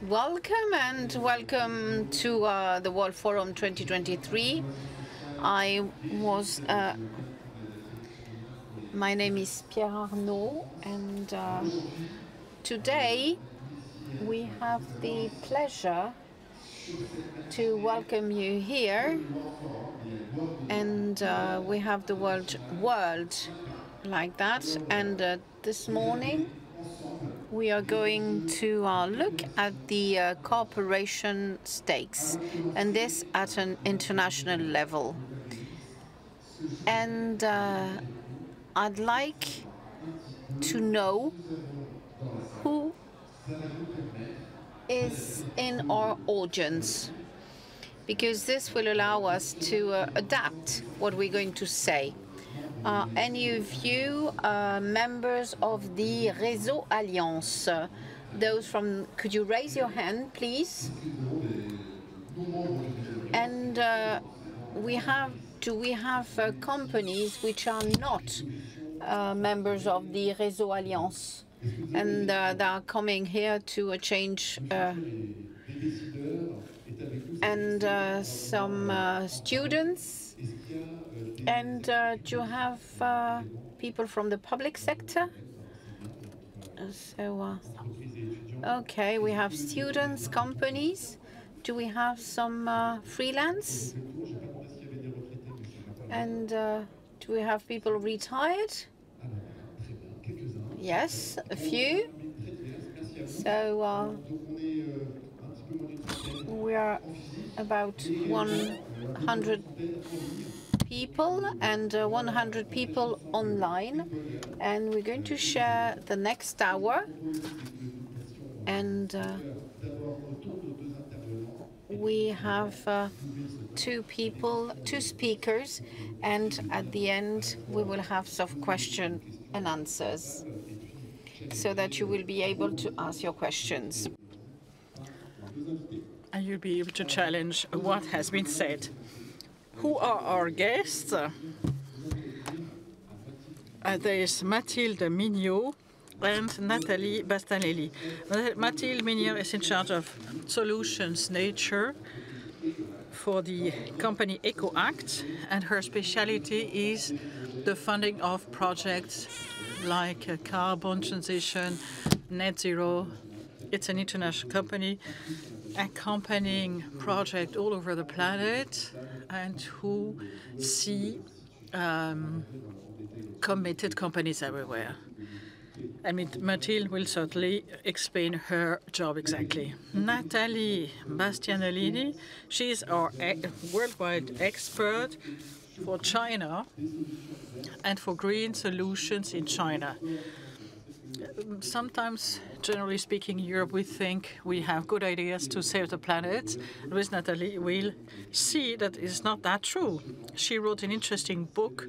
Welcome and welcome to the World Forum 2023. My name is Pierre and today we have the pleasure to welcome you here, and we have the word world like that, and this morning we are going to look at the cooperation stakes, and this at an international level. And I'd like to know who is in our audience, because this will allow us to adapt what we're going to say. Any of you members of the Réseau Alliance? Those from, could you raise your hand, please? And do we have companies which are not members of the Réseau Alliance, and they are coming here to change and some students? And do you have people from the public sector? Okay, we have students, companies. Do we have some freelance? And do we have people retired? Yes, a few. So we are about 100 people and 100 people online, and we're going to share the next hour, and we have two speakers, and at the end we will have some question and answers so that you will be able to ask your questions. And you'll be able to challenge what has been said. Who are our guests? There is Mathilde MIGNOT and Nathalie BASTIANELLI. Mathilde MIGNOT is in charge of solutions nature for the company EcoAct, and her specialty is the funding of projects like carbon transition, net zero. It's an international company accompanying projects all over the planet, and who see committed companies everywhere. I mean, Mathilde will certainly explain her job exactly. Nathalie BASTIANELLI, she's our worldwide expert for China and for green solutions in China. Sometimes, generally speaking, in Europe, we think we have good ideas to save the planet. With Nathalie, we'll see that it's not that true. She wrote an interesting book,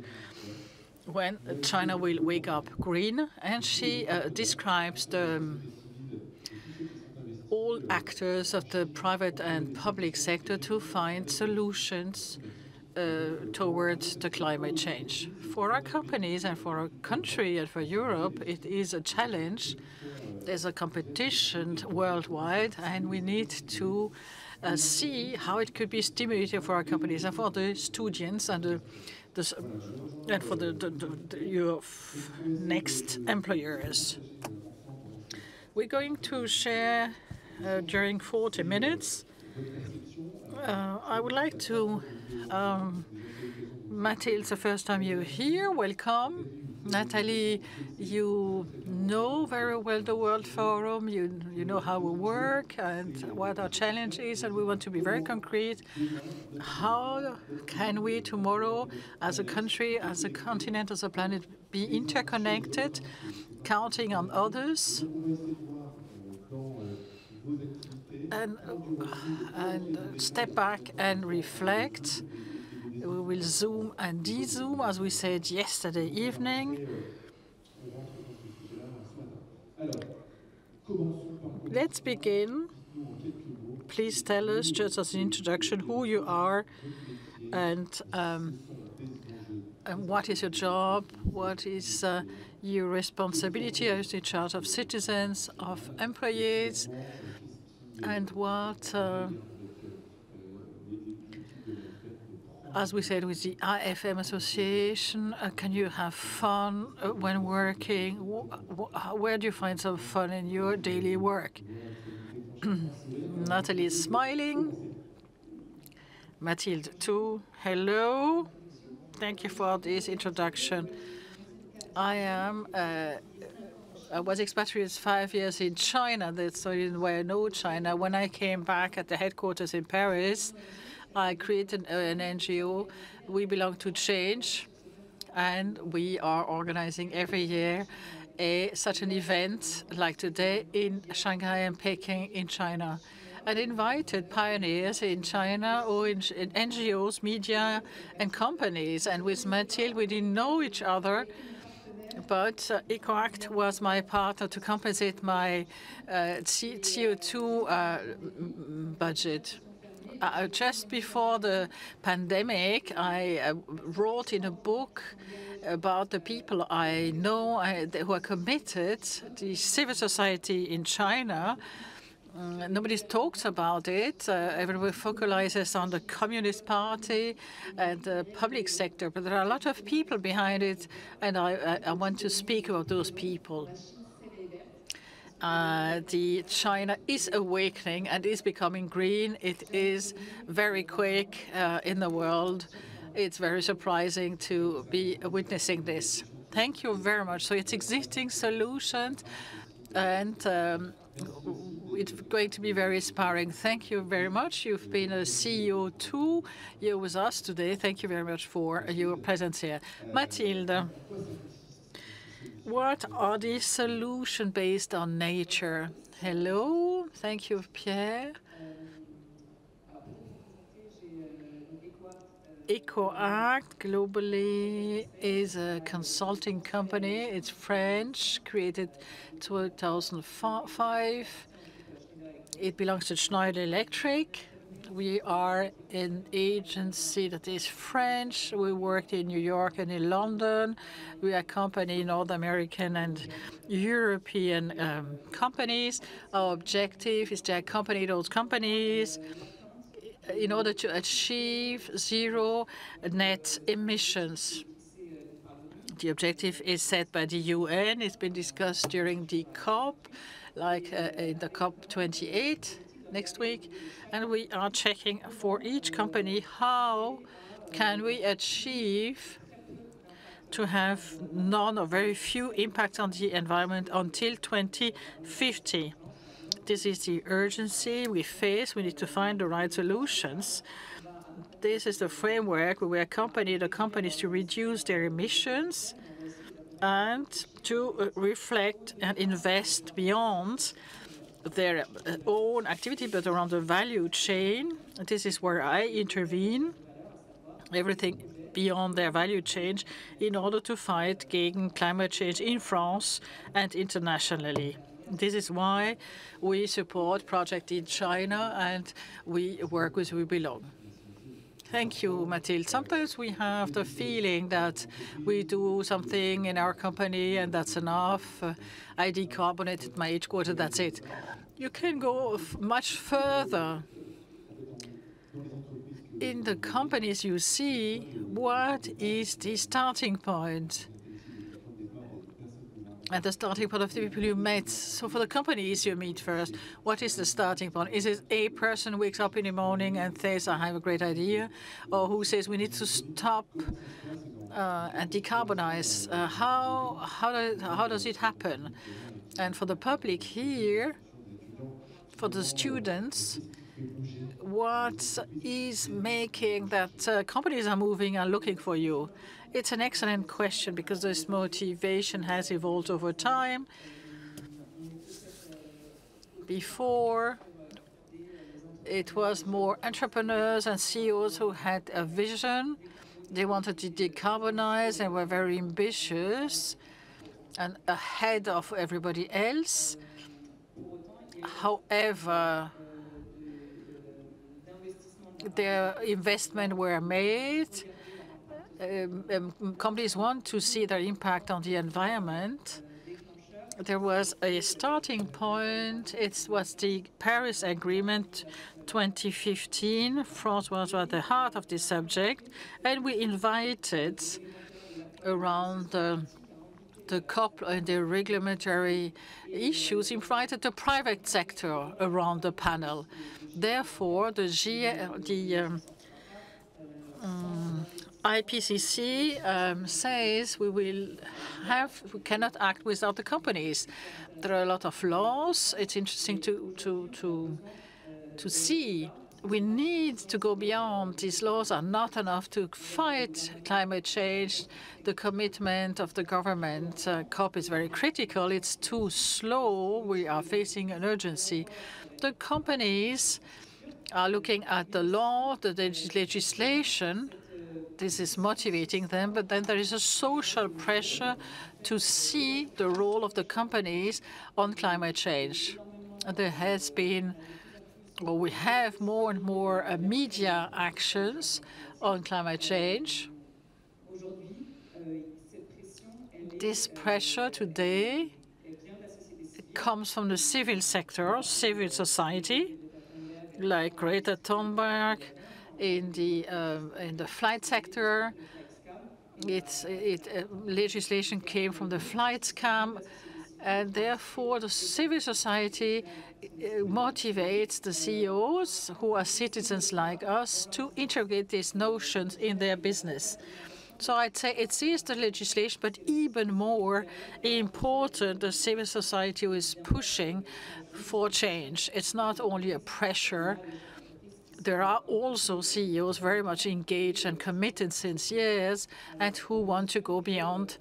When China Will Wake Up Green, and she describes all actors of the private and public sector to find solutions towards the climate change. For our companies and for our country and for Europe, it is a challenge. There's a competition worldwide, and we need to see how it could be stimulating for our companies and for the students and for your next employers. We're going to share during 40 minutes. I would like to, Mathilde, it's the first time you're here. Welcome. Nathalie, you know very well the World Forum. You know how we work and what our challenge is, and we want to be very concrete. How can we tomorrow, as a country, as a continent, as a planet, be interconnected, counting on others? And step back and reflect. We will zoom and de-zoom, as we said yesterday evening. Let's begin. Please tell us, just as an introduction, who you are and what is your job, what is your responsibility. Are you in charge of citizens, of employees? And what, as we said with the IFM Association, can you have fun when working? Where do you find some fun in your daily work? Nathalie is smiling. Mathilde too. Hello. Thank you for this introduction. I was expatriated 5 years in China. That's the reason why I know China. When I came back at the headquarters in Paris, I created an NGO. We belong to Change, and we are organizing every year such an event like today in Shanghai and Peking in China, and invited pioneers in China or in NGOs, media, and companies. And with Mathilde, we didn't know each other, but EcoAct was my partner to compensate my CO2 budget. Just before the pandemic, I wrote in a book about the people I know who are committed, the civil society in China. Nobody talks about it. Everyone focalizes on the Communist Party and the public sector, but there are a lot of people behind it, and I want to speak about those people. The China is awakening and is becoming green. It is very quick in the world. It's very surprising to be witnessing this. Thank you very much. So it's existing solutions, and it's going to be very inspiring. Thank you very much. You've been a CEO too. You're with us today. Thank you very much for your presence here. Mathilde, what are the solutions based on nature? Hello. Thank you, Pierre. EcoAct globally is a consulting company. It's French, created 2005. It belongs to Schneider Electric. We are an agency that is French. We worked in New York and in London. We accompany North American and European companies. Our objective is to accompany those companies in order to achieve zero net emissions. The objective is set by the UN. It's been discussed during the COP, like in the COP 28 next week. And we are checking for each company how can we achieve to have none or very few impacts on the environment until 2050. This is the urgency we face. We need to find the right solutions. This is the framework where we accompany the companies to reduce their emissions and to reflect and invest beyond their own activity, but around the value chain. This is where I intervene, everything beyond their value chain, in order to fight against climate change in France and internationally. This is why we support projects in China and we work with We Belong. Thank you, Mathilde. Sometimes we have the feeling that we do something in our company and that's enough. I decarbonated my headquarters, that's it. You can go much further. In the companies you see, what is the starting point? And the starting point of the people you met. So for the companies you meet first, what is the starting point? Is it a person who wakes up in the morning and says, I have a great idea? Or who says we need to stop and decarbonize? How does it happen? And for the public here, for the students, what is making that companies are moving and looking for you? It's an excellent question because this motivation has evolved over time. Before, it was more entrepreneurs and CEOs who had a vision. They wanted to decarbonize and were very ambitious and ahead of everybody else. However, their investments were made. Companies want to see their impact on the environment, there was a starting point. It was the Paris Agreement 2015. France was at the heart of this subject, and we invited around the COP and the regulatory issues, invited the private sector around the panel. Therefore, the IPCC says we cannot act without the companies. There are a lot of laws. It's interesting to see. We need to go beyond. These laws are not enough to fight climate change. The commitment of the government, COP, is very critical. It's too slow. We are facing an urgency. The companies are looking at the law, the legislation. This is motivating them, but then there is a social pressure to see the role of the companies on climate change. There has been, well, we have more and more media actions on climate change. This pressure today comes from the civil sector, civil society, like Greta Thunberg in the flight sector. Legislation came from the flight scam, and therefore the civil society motivates the CEOs, who are citizens like us, to integrate these notions in their business. So I'd say it is the legislation, but even more important, the civil society is pushing for change. It's not only a pressure. There are also CEOs very much engaged and committed since years and who want to go beyond,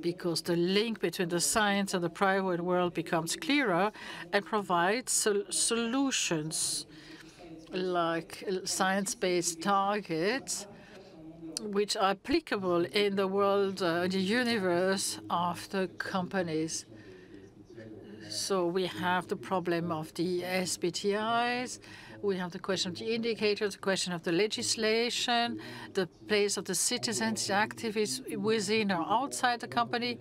because the link between the science and the private world becomes clearer and provides solutions like science-based targets which are applicable in the world, the universe of the companies. So we have the problem of the SBTIs, we have the question of the indicators, the question of the legislation, the place of the citizens, the activists within or outside the company.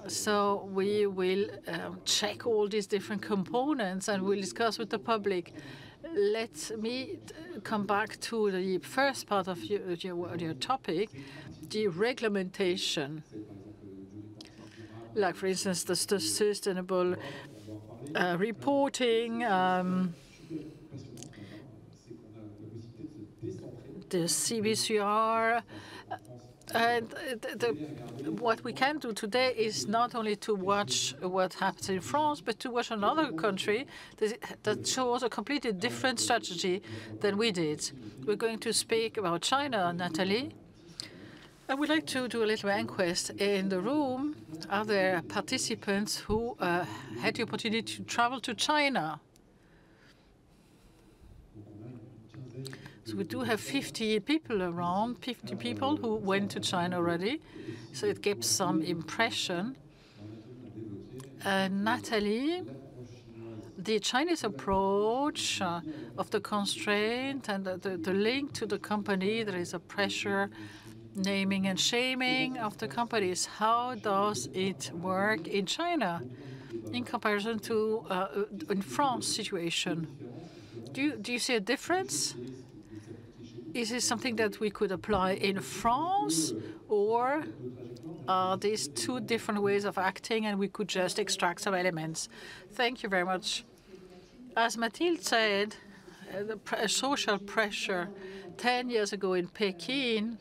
So we will check all these different components and we'll discuss with the public. Let me come back to the first part of your topic, the reglementation. Like, for instance, the sustainable reporting, the CBCR. And what we can do today is not only to watch what happens in France, but to watch another country that shows a completely different strategy than we did. We're going to speak about China, Nathalie. I would like to do a little inquest in the room. Are there participants who had the opportunity to travel to China? So we do have 50 people around, 50 people who went to China already. So it gives some impression. Nathalie, the Chinese approach of the constraint and the link to the company, there is a pressure, naming and shaming of the companies. How does it work in China in comparison to in France situation? Do you see a difference? Is it something that we could apply in France, or are these two different ways of acting and we could just extract some elements? Thank you very much. As Mathilde said, the social pressure 10 years ago in Peking,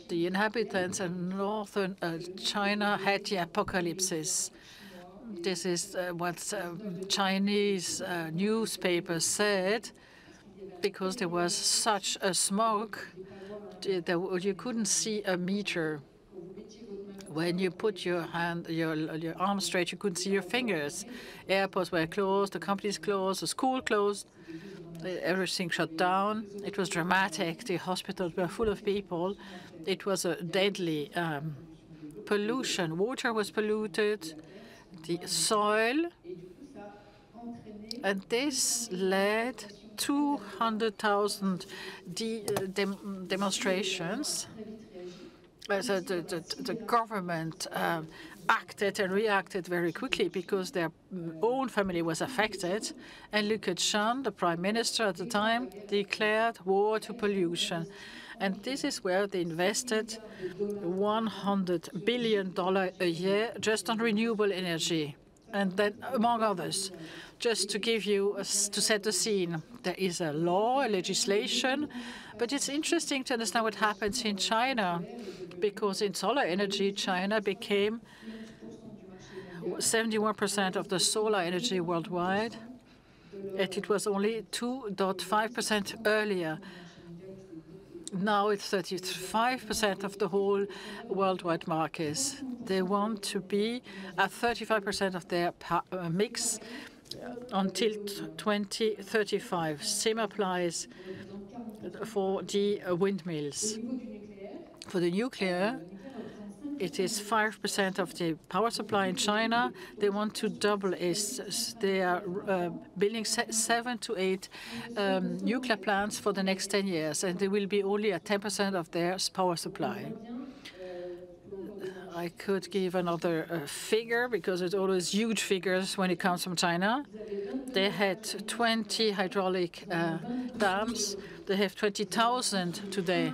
the inhabitants in northern China had the apocalypse. This is what Chinese newspapers said, because there was such a smoke that you couldn't see a meter. When you put your arm straight, you couldn't see your fingers. Airports were closed, the companies closed, the school closed, everything shut down. It was dramatic. The hospitals were full of people. It was a deadly pollution. Water was polluted, the soil, and this led 200,000 demonstrations, So the government acted and reacted very quickly because their own family was affected. And Liu Keqiang, the prime minister at the time, declared war to pollution. And this is where they invested $100 billion a year just on renewable energy. And then, among others, just to give you, to set the scene, there is a law, a legislation, but it's interesting to understand what happens in China, because in solar energy, China became 71% of the solar energy worldwide, and it was only 2.5% earlier. Now it's 35% of the whole worldwide markets. They want to be at 35% of their mix until 2035. Same applies for the windmills. For the nuclear, it is 5% of the power supply in China. They want to double it. They are building 7 to 8 nuclear plants for the next 10 years, and they will be only at 10% of their power supply. I could give another figure, because it's always huge figures when it comes from China. They had 20 hydraulic dams. They have 20,000 today.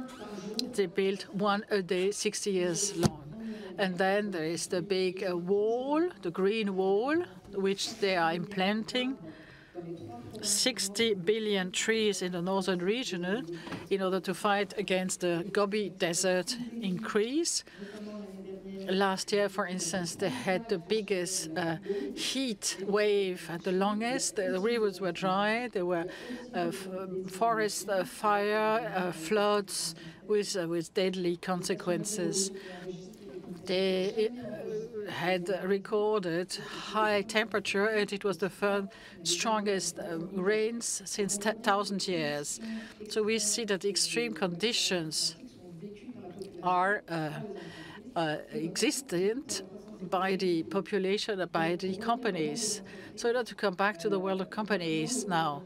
They built one a day, 60 years long. And then there is the big wall, the green wall, which they are implanting. 60 billion trees in the northern region in order to fight against the Gobi Desert increase. Last year, for instance, they had the biggest heat wave and the longest. The rivers were dry. There were forest fire, floods with deadly consequences. They had recorded high temperature, and it was the third strongest rains since 1,000 years. So we see that extreme conditions are existent by the population, by the companies. So in order to come back to the world of companies now,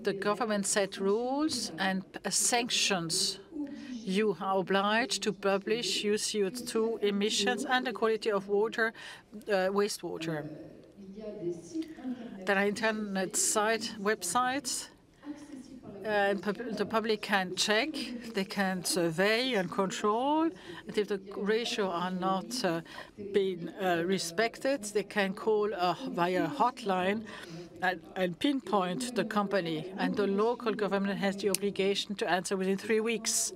the government set rules and sanctions. You are obliged to publish your CO2 emissions and the quality of water, wastewater. There are internet websites, and the public can check, they can survey and control. And if the ratio are not being respected, they can call via hotline and pinpoint the company. And the local government has the obligation to answer within 3 weeks.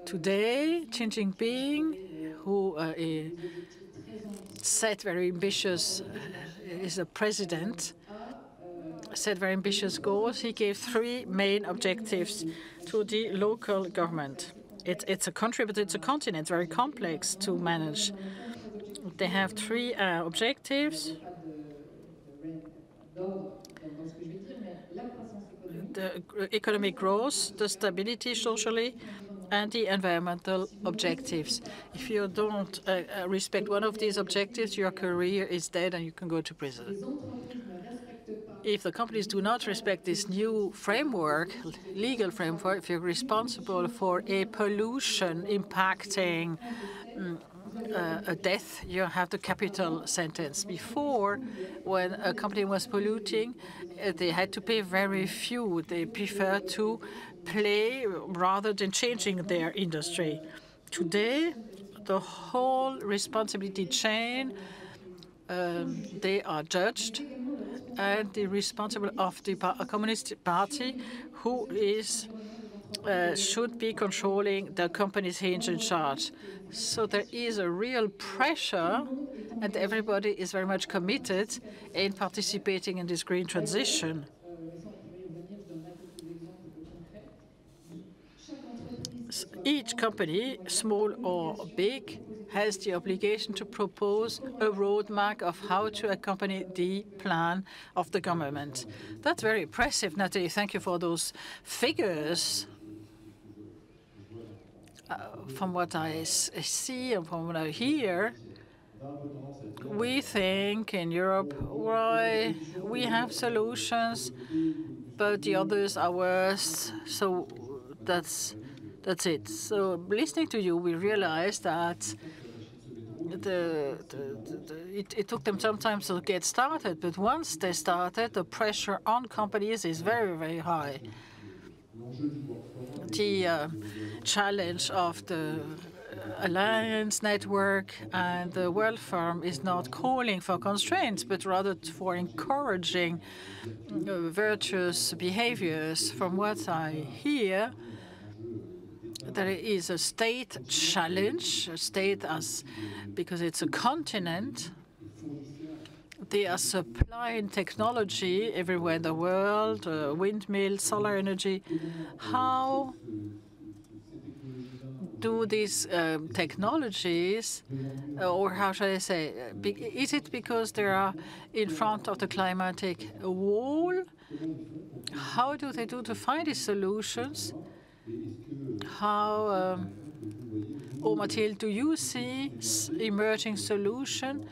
Today, Xi Jinping, who set very ambitious, is a president, set very ambitious goals. He gave 3 main objectives to the local government. It's a country, but it's a continent, very complex to manage. They have 3 objectives. The economic growth, the stability socially, and the environmental objectives. If you don't respect one of these objectives, your career is dead and you can go to prison. If the companies do not respect this new framework, legal framework, if you're responsible for a pollution impacting a death, you have the capital sentence. Before, when a company was polluting, they had to pay very few. They prefer to play rather than changing their industry. Today, the whole responsibility chain, they are judged, and the responsible of the Communist Party, who is should be controlling the companies he is in charge. So there is a real pressure, and everybody is very much committed in participating in this green transition. Each company, small or big, has the obligation to propose a roadmap of how to accompany the plan of the government. That's very impressive, Nathalie. Thank you for those figures. From what I see and from what I hear, we think in Europe, why we have solutions, but the others are worse. So that's That's it. So listening to you, we realized that it took them some time to get started, but once they started, the pressure on companies is very, very high. The challenge of the alliance network and the World Firm is not calling for constraints, but rather for encouraging virtuous behaviors. From what I hear, there is a state challenge, a state because it's a continent. They are supplying technology everywhere in the world, windmills, solar energy. How do these technologies, or how should I say, is it because they are in front of the climatic wall? How do they do to find these solutions? How, or Mathilde, do you see emerging solution?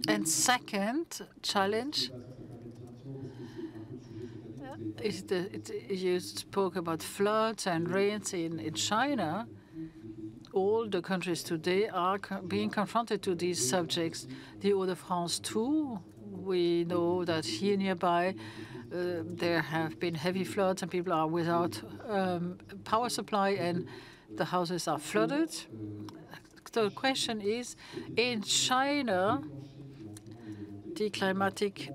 And second challenge, you spoke about floods and rains in China. All the countries today are being confronted to these subjects. The Hauts-de-France too. We know that here nearby there have been heavy floods and people are without power supply and the houses are flooded. The question is, in China, the climatic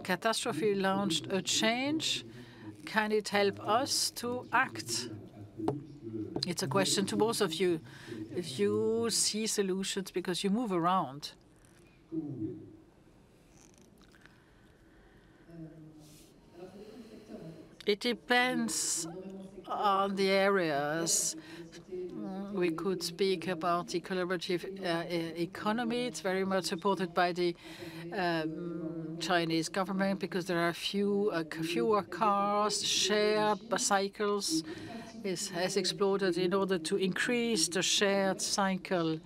catastrophe launched a change. Can it help us to act? It's a question to both of you. If you see solutions because you move around. It depends on the areas. We could speak about the collaborative economy. It's very much supported by the Chinese government because there are fewer cars, shared bicycles. It has exploded in order to increase the shared cycle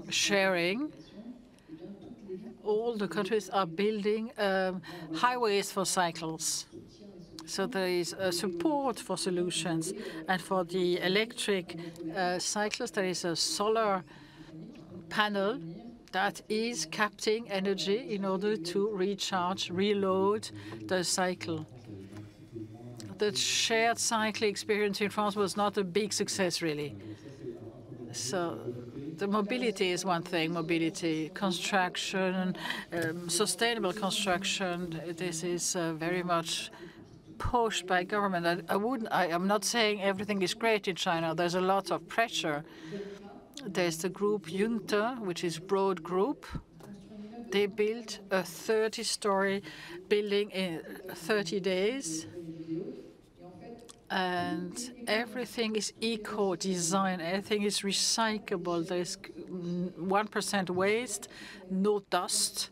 sharing. All the countries are building highways for cycles. So there is support for solutions. And for the electric cyclists, there is a solar panel that is capturing energy in order to recharge, reload the cycle. The shared cycle experience in France was not a big success, really. So the mobility is one thing, mobility, construction, sustainable construction. This is very much pushed by government. I am not saying everything is great in China. There's a lot of pressure. There's the group Junta, which is broad group. They built a 30-story building in 30 days. And everything is eco-design. Everything is recyclable. There's 1% waste, no dust.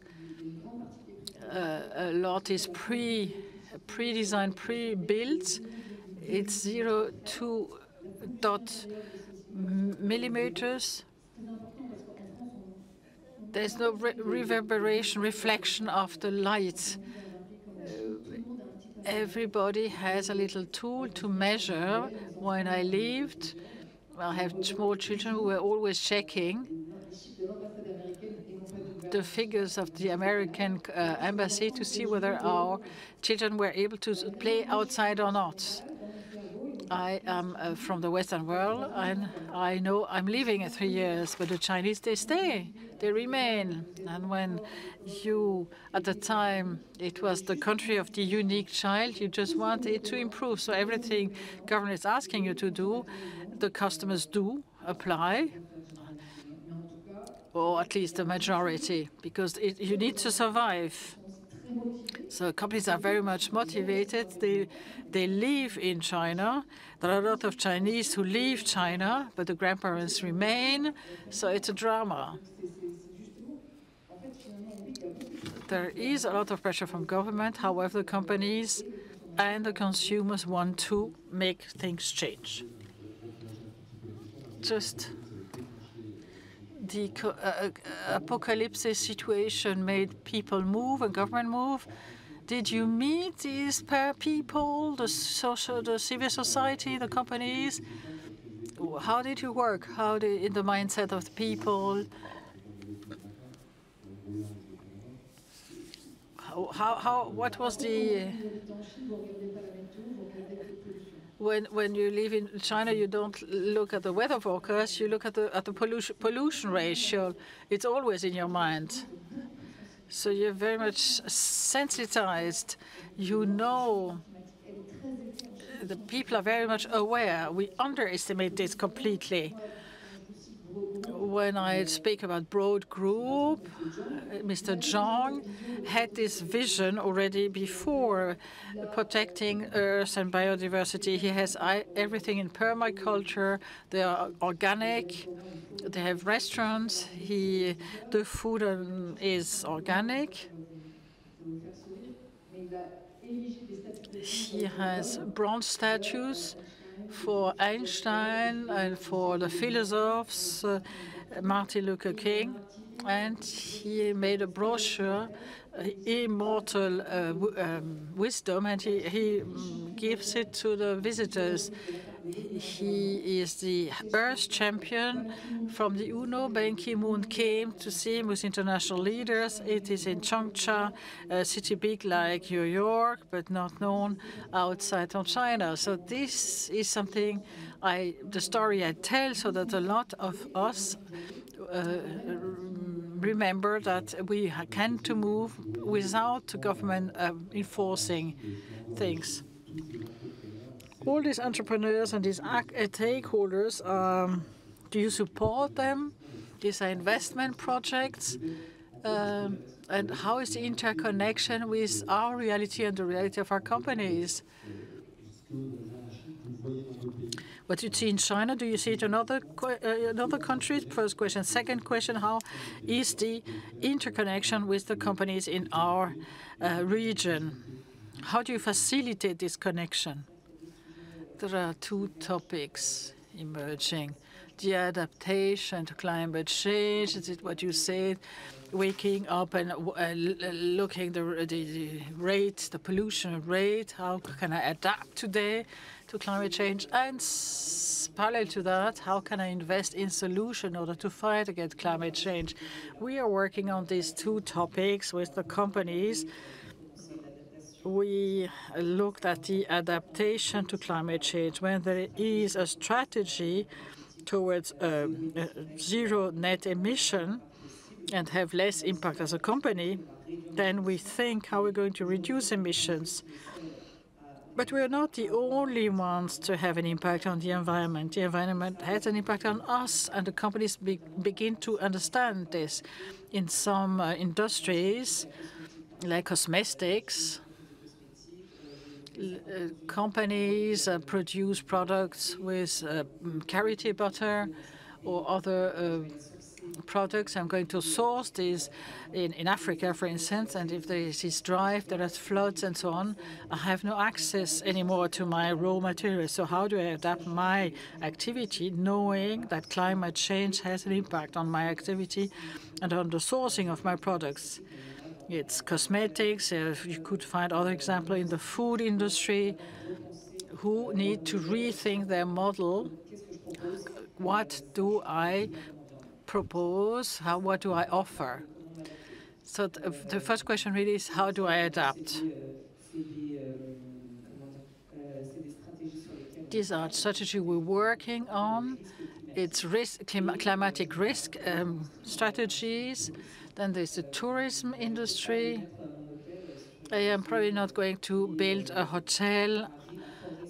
A lot is pre-designed, pre-built. It's 0.2 millimeters. There's no reverberation, reflection of the light. Everybody has a little tool to measure. When I lived, I have small children who were always checking the figures of the American embassy to see whether our children were able to play outside or not. I am from the Western world, and I know I'm leaving in 3 years, but the Chinese, they stay, they remain. And when you, at the time, it was the country of the unique child, you just want it to improve. So everything government is asking you to do, the customers do apply, or at least the majority, because you need to survive. So companies are very much motivated. They live in China. There are a lot of Chinese who leave China, but the grandparents remain. So it's a drama. There is a lot of pressure from government. However, the companies and the consumers want to make things change. Just the apocalypse situation made people move and government move. Did you meet these people, the civil society, the companies? How did you work? In the mindset of the people? What was the... When you live in China, you don't look at the weather forecast, you look at the pollution ratio. It's always in your mind. So you're very much sensitized. You know, the people are very much aware. We underestimate this completely. When I speak about broad group, Mr. Zhang had this vision already before, protecting earth and biodiversity. He has everything in permaculture. They are organic. They have restaurants. The food is organic. He has bronze statues for Einstein and for the philosophers, Martin Luther King, and he made a brochure, Immortal Wisdom, and he gives it to the visitors. He is the Earth champion from the UNO. Ban Ki-moon came to see him with international leaders. It is in Changsha, a city big like New York, but not known outside of China. So this is something the story I tell, so that a lot of us remember that we can to move without the government enforcing things. All these entrepreneurs and these stakeholders, do you support them? These are investment projects. And how is the interconnection with our reality and the reality of our companies? What you see in China, do you see it in other countries? First question. Second question, how is the interconnection with the companies in our region? How do you facilitate this connection? There are two topics emerging. The adaptation to climate change, is it what you said? Waking up and looking the rate, the pollution rate, how can I adapt today to climate change? And parallel to that, how can I invest in solution in order to fight against climate change? We are working on these two topics with the companies. We looked at the adaptation to climate change. When there is a strategy towards zero net emission and have less impact as a company, then we think how we're going to reduce emissions. But we're not the only ones to have an impact on the environment. The environment has an impact on us, and the companies begin to understand this. In some industries, like cosmetics, companies produce products with karité butter or other products. I'm going to source these in Africa, for instance, and if there is this drive, there are floods and so on, I have no access anymore to my raw materials. So how do I adapt my activity knowing that climate change has an impact on my activity and on the sourcing of my products? It's cosmetics. You could find other examples in the food industry who need to rethink their model. What do I propose? What do I offer? So the first question really is, how do I adapt? These are strategies we're working on. It's climatic risk strategies. Then there's the tourism industry. I am probably not going to build a hotel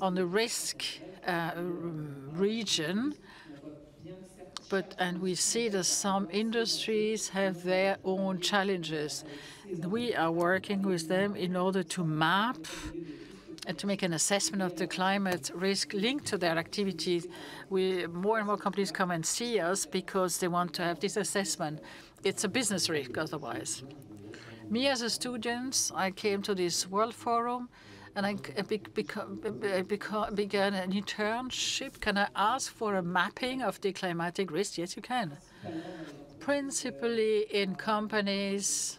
on the risk region, and we see that some industries have their own challenges. We are working with them in order to map and to make an assessment of the climate risk linked to their activities. More and more companies come and see us because they want to have this assessment. It's a business risk otherwise. Me as a student, I came to this World Forum and I began an internship. Can I ask for a mapping of the climatic risk? Yes, you can. Principally in companies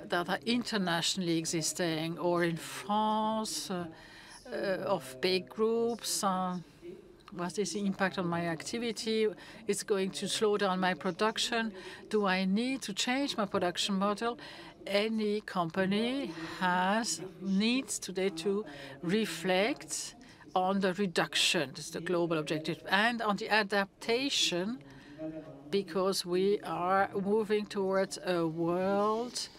that are internationally existing, or in France, of big groups. What is the impact on my activity? It's going to slow down my production. Do I need to change my production model? Any company needs today to reflect on the reduction, this is the global objective, and on the adaptation, because we are moving towards a world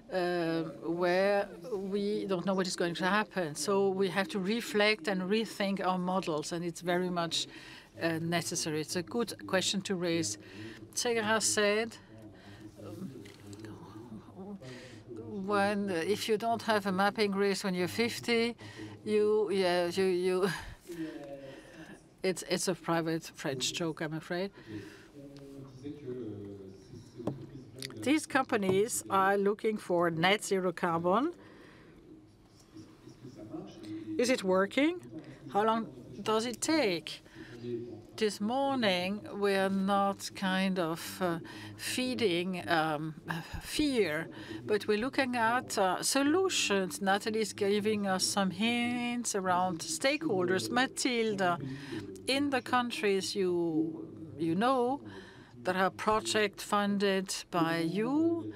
where we don't know what is going to happen. So we have to reflect and rethink our models, and it's very much necessary. It's a good question to raise. Segara said, if you don't have a mapping race when you're 50, it's a private French joke, I'm afraid. These companies are looking for net zero carbon. Is it working? How long does it take? This morning, we're not kind of feeding fear, but we're looking at solutions. Nathalie is giving us some hints around stakeholders. Mathilde, in the countries you know, that are project funded by you,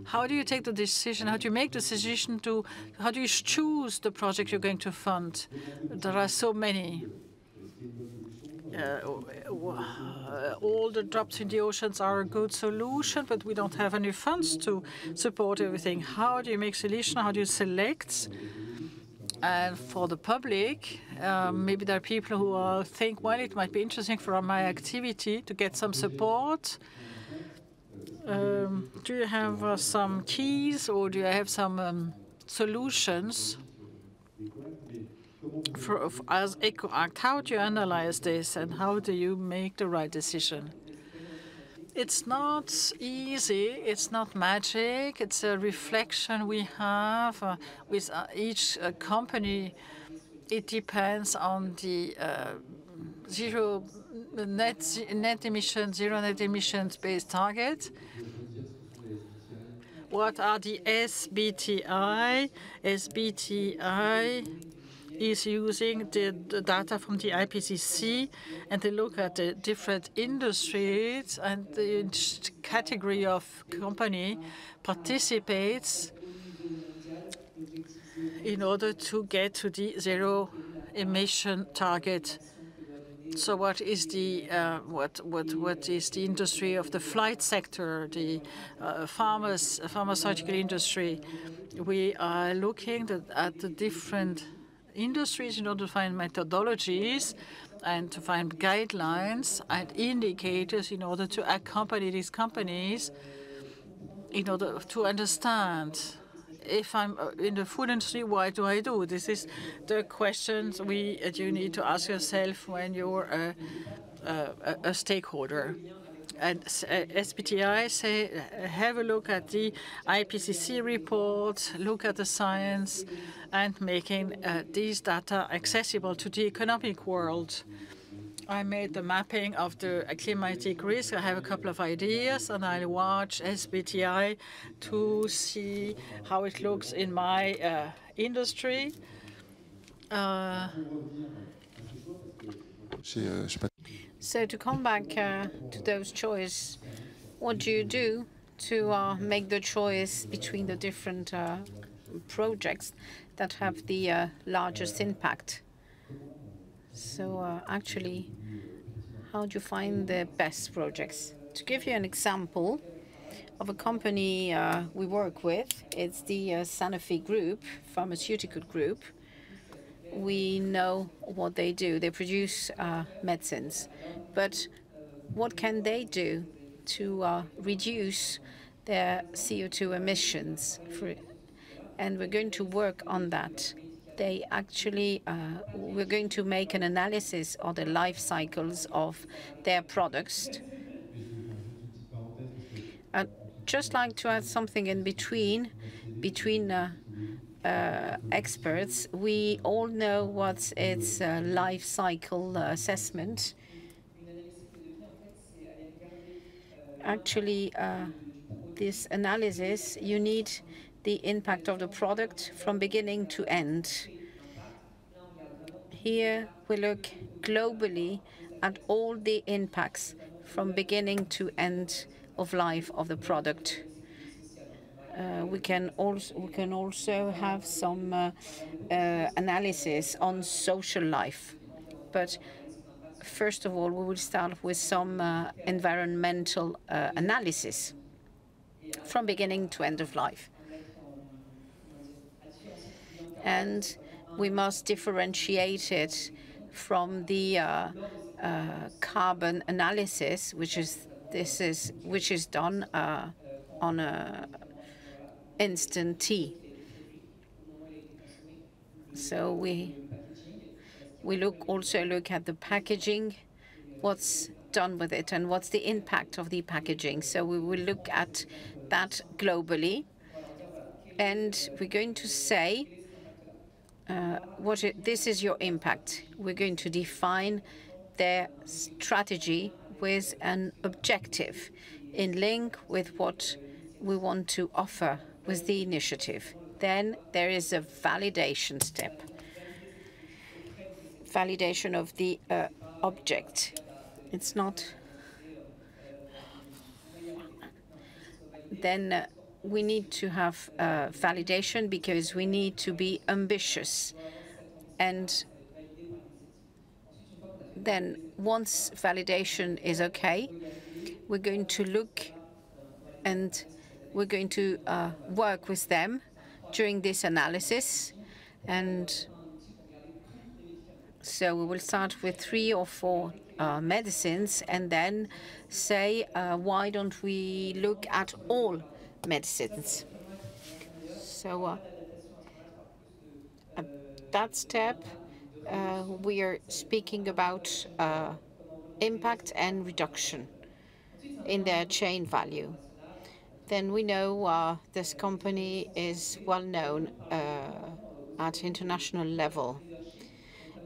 how do you take the decision? How do you make the decision how do you choose the project you're going to fund? There are so many. All the drops in the oceans are a good solution, but we don't have any funds to support everything. How do you make selection? How do you select? And for the public, maybe there are people who think, well, it might be interesting for my activity to get some support. Do you have some keys, or do you have some solutions as EcoAct? How do you analyze this, and how do you make the right decision? It's not easy. It's not magic. It's a reflection we have with each company. It depends on the zero net emissions based target. What are the SBTI? SBTI is using the data from the IPCC, and they look at the different industries, and the category of company participates in order to get to the zero emission target. So what is the industry of the flight sector, the pharmaceutical industry? We are looking at the different industries in order to find methodologies and to find guidelines and indicators in order to accompany these companies in order to understand, if I'm in the food industry, why do I do? This is the questions you need to ask yourself when you're a stakeholder. And SBTI say, have a look at the IPCC report, look at the science, and making these data accessible to the economic world. I made the mapping of the climatic risk. I have a couple of ideas, and I'll watch SBTI to see how it looks in my industry. So to come back to those choices, what do you do to make the choice between the different projects that have the largest impact? So actually, how do you find the best projects? To give you an example of a company we work with, it's the Sanofi group, pharmaceutical group. We know what they do. They produce medicines. But what can they do to reduce their CO2 emissions? And we're going to work on that. They actually, we're going to make an analysis of the life cycles of their products. I'd just like to add something in between experts. We all know what's its life cycle assessment. Actually, this analysis, you need the impact of the product from beginning to end. Here we look globally at all the impacts from beginning to end of life of the product. We can also have some analysis on social life. But first of all, we will start with some environmental analysis from beginning to end of life. And we must differentiate it from the carbon analysis, which is done on a instant T. So we also look at the packaging, what's done with it, and what's the impact of the packaging. So we will look at that globally, and we're going to say, this is your impact. We're going to define their strategy with an objective in link with what we want to offer with the initiative. Then there is a validation step, validation of the object. It's not. Then we need to have validation because we need to be ambitious. And then once validation is okay, we're going to look and we're going to work with them during this analysis. And so we will start with 3 or 4 medicines and then say, why don't we look at all medicines? So at that step, we are speaking about impact and reduction in their chain value. Then we know this company is well known at international level.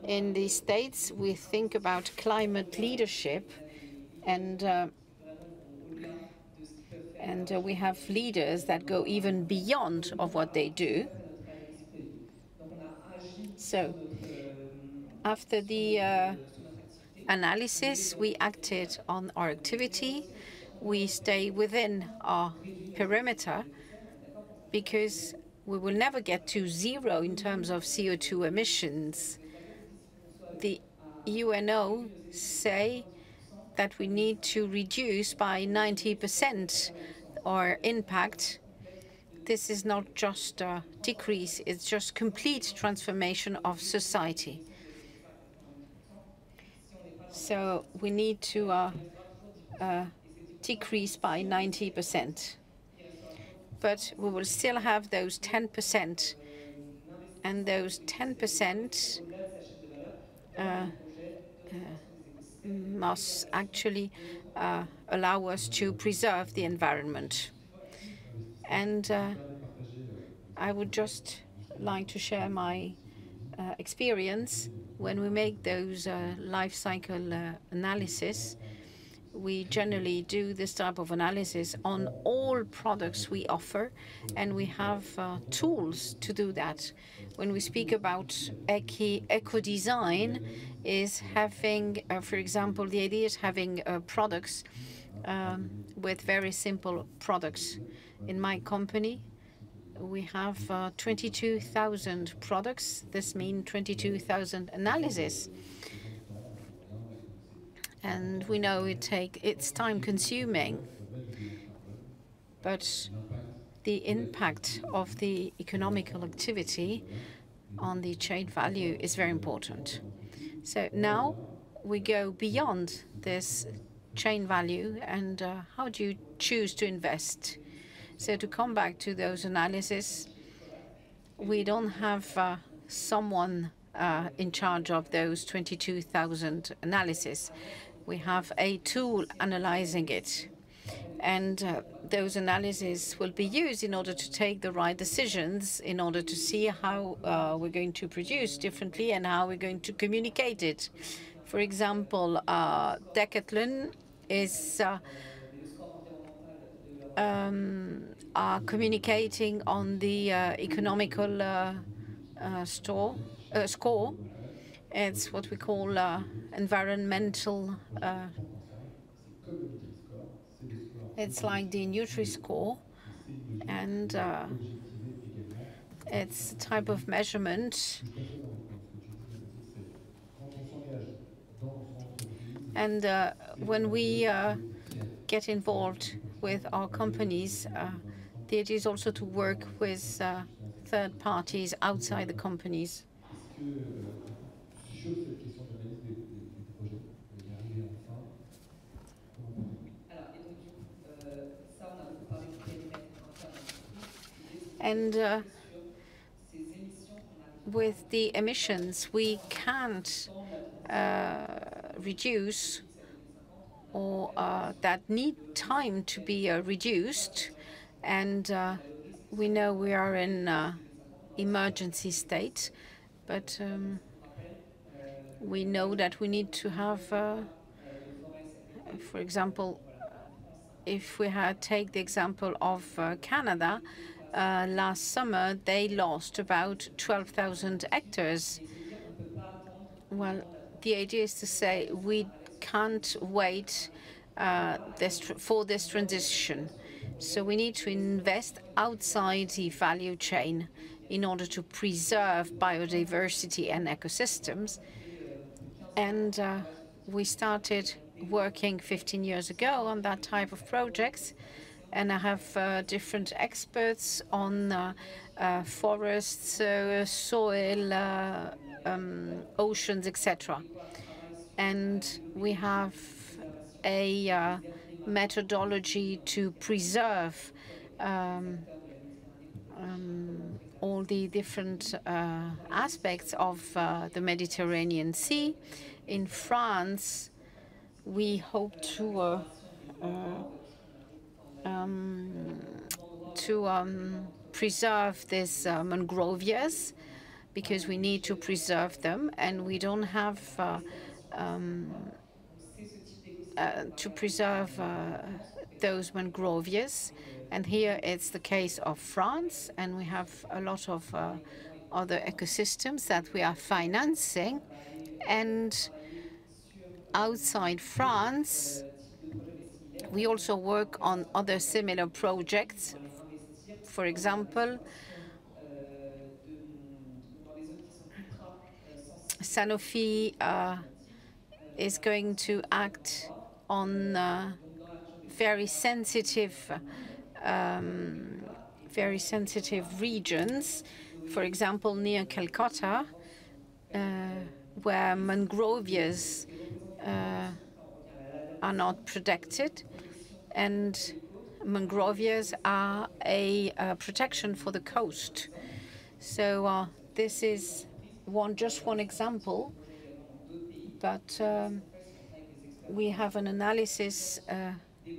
In the States, we think about climate leadership, and we have leaders that go even beyond of what they do. So after the analysis, we acted on our activity. We stay within our perimeter because we will never get to zero in terms of CO2 emissions. The UNO say that we need to reduce by 90% our impact. This is not just a decrease, it's just complete transformation of society. So we need to decrease by 90%. But we will still have those 10%, and those 10% must actually allow us to preserve the environment. And I would just like to share my experience. When we make those life cycle analysis, we generally do this type of analysis on all products we offer, and we have tools to do that. When we speak about eco-design, is having, for example, the idea is having products with very simple products. In my company, we have 22,000 products. This means 22,000 analyses. And we know it's time-consuming, but the impact of the economical activity on the chain value is very important. So now we go beyond this chain value, and how do you choose to invest? So to come back to those analyses, we don't have someone in charge of those 22,000 analyses. We have a tool analyzing it. And those analyses will be used in order to take the right decisions, in order to see how we're going to produce differently and how we're going to communicate it. For example, Decathlon is are communicating on the economical score. It's what we call environmental. It's like the Nutri-Score, and it's a type of measurement. And when we get involved with our companies, the idea is also to work with third parties outside the companies. And with the emissions, we can't reduce or that need time to be reduced. And we know we are in emergency state, but we know that we need to have, for example, if we take the example of Canada, last summer they lost about 12,000 hectares. Well, the idea is to say we can't wait for this transition. So we need to invest outside the value chain in order to preserve biodiversity and ecosystems. And we started working 15 years ago on that type of projects. And I have different experts on forests, soil, oceans, etc. And we have a methodology to preserve all the different aspects of the Mediterranean Sea. In France, we hope to preserve these mangroves because we need to preserve them, and we don't have to preserve those mangroves. And here it's the case of France, and we have a lot of other ecosystems that we are financing. And outside France, we also work on other similar projects. For example, Sanofi is going to act on very sensitive regions, for example, near Calcutta, where mangroves are not protected, and mangroves are a protection for the coast. So this is just one example, but we have an analysis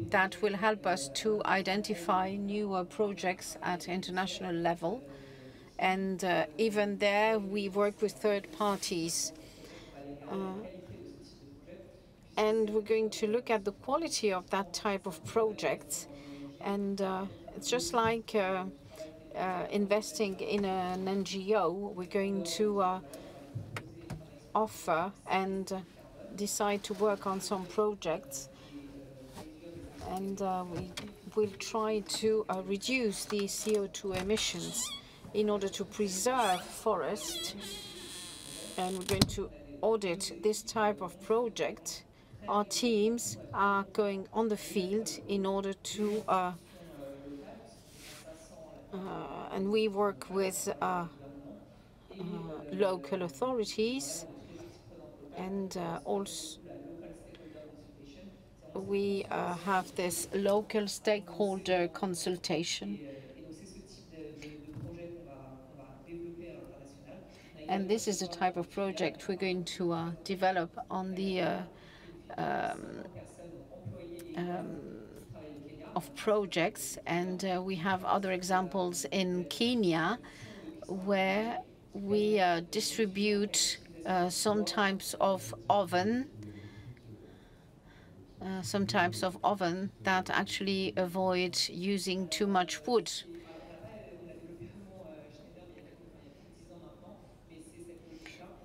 that will help us to identify new projects at international level. And even there, we work with third parties. And we're going to look at the quality of that type of projects. And it's just like investing in an NGO. We're going to offer and decide to work on some projects. And we will try to reduce the CO2 emissions in order to preserve forest. And we're going to audit this type of project. Our teams are going on the field in order to, and we work with local authorities, and also we have this local stakeholder consultation. And this is the type of project we're going to develop on the of projects. And we have other examples in Kenya where we distribute some types of oven some types of oven that actually avoid using too much wood.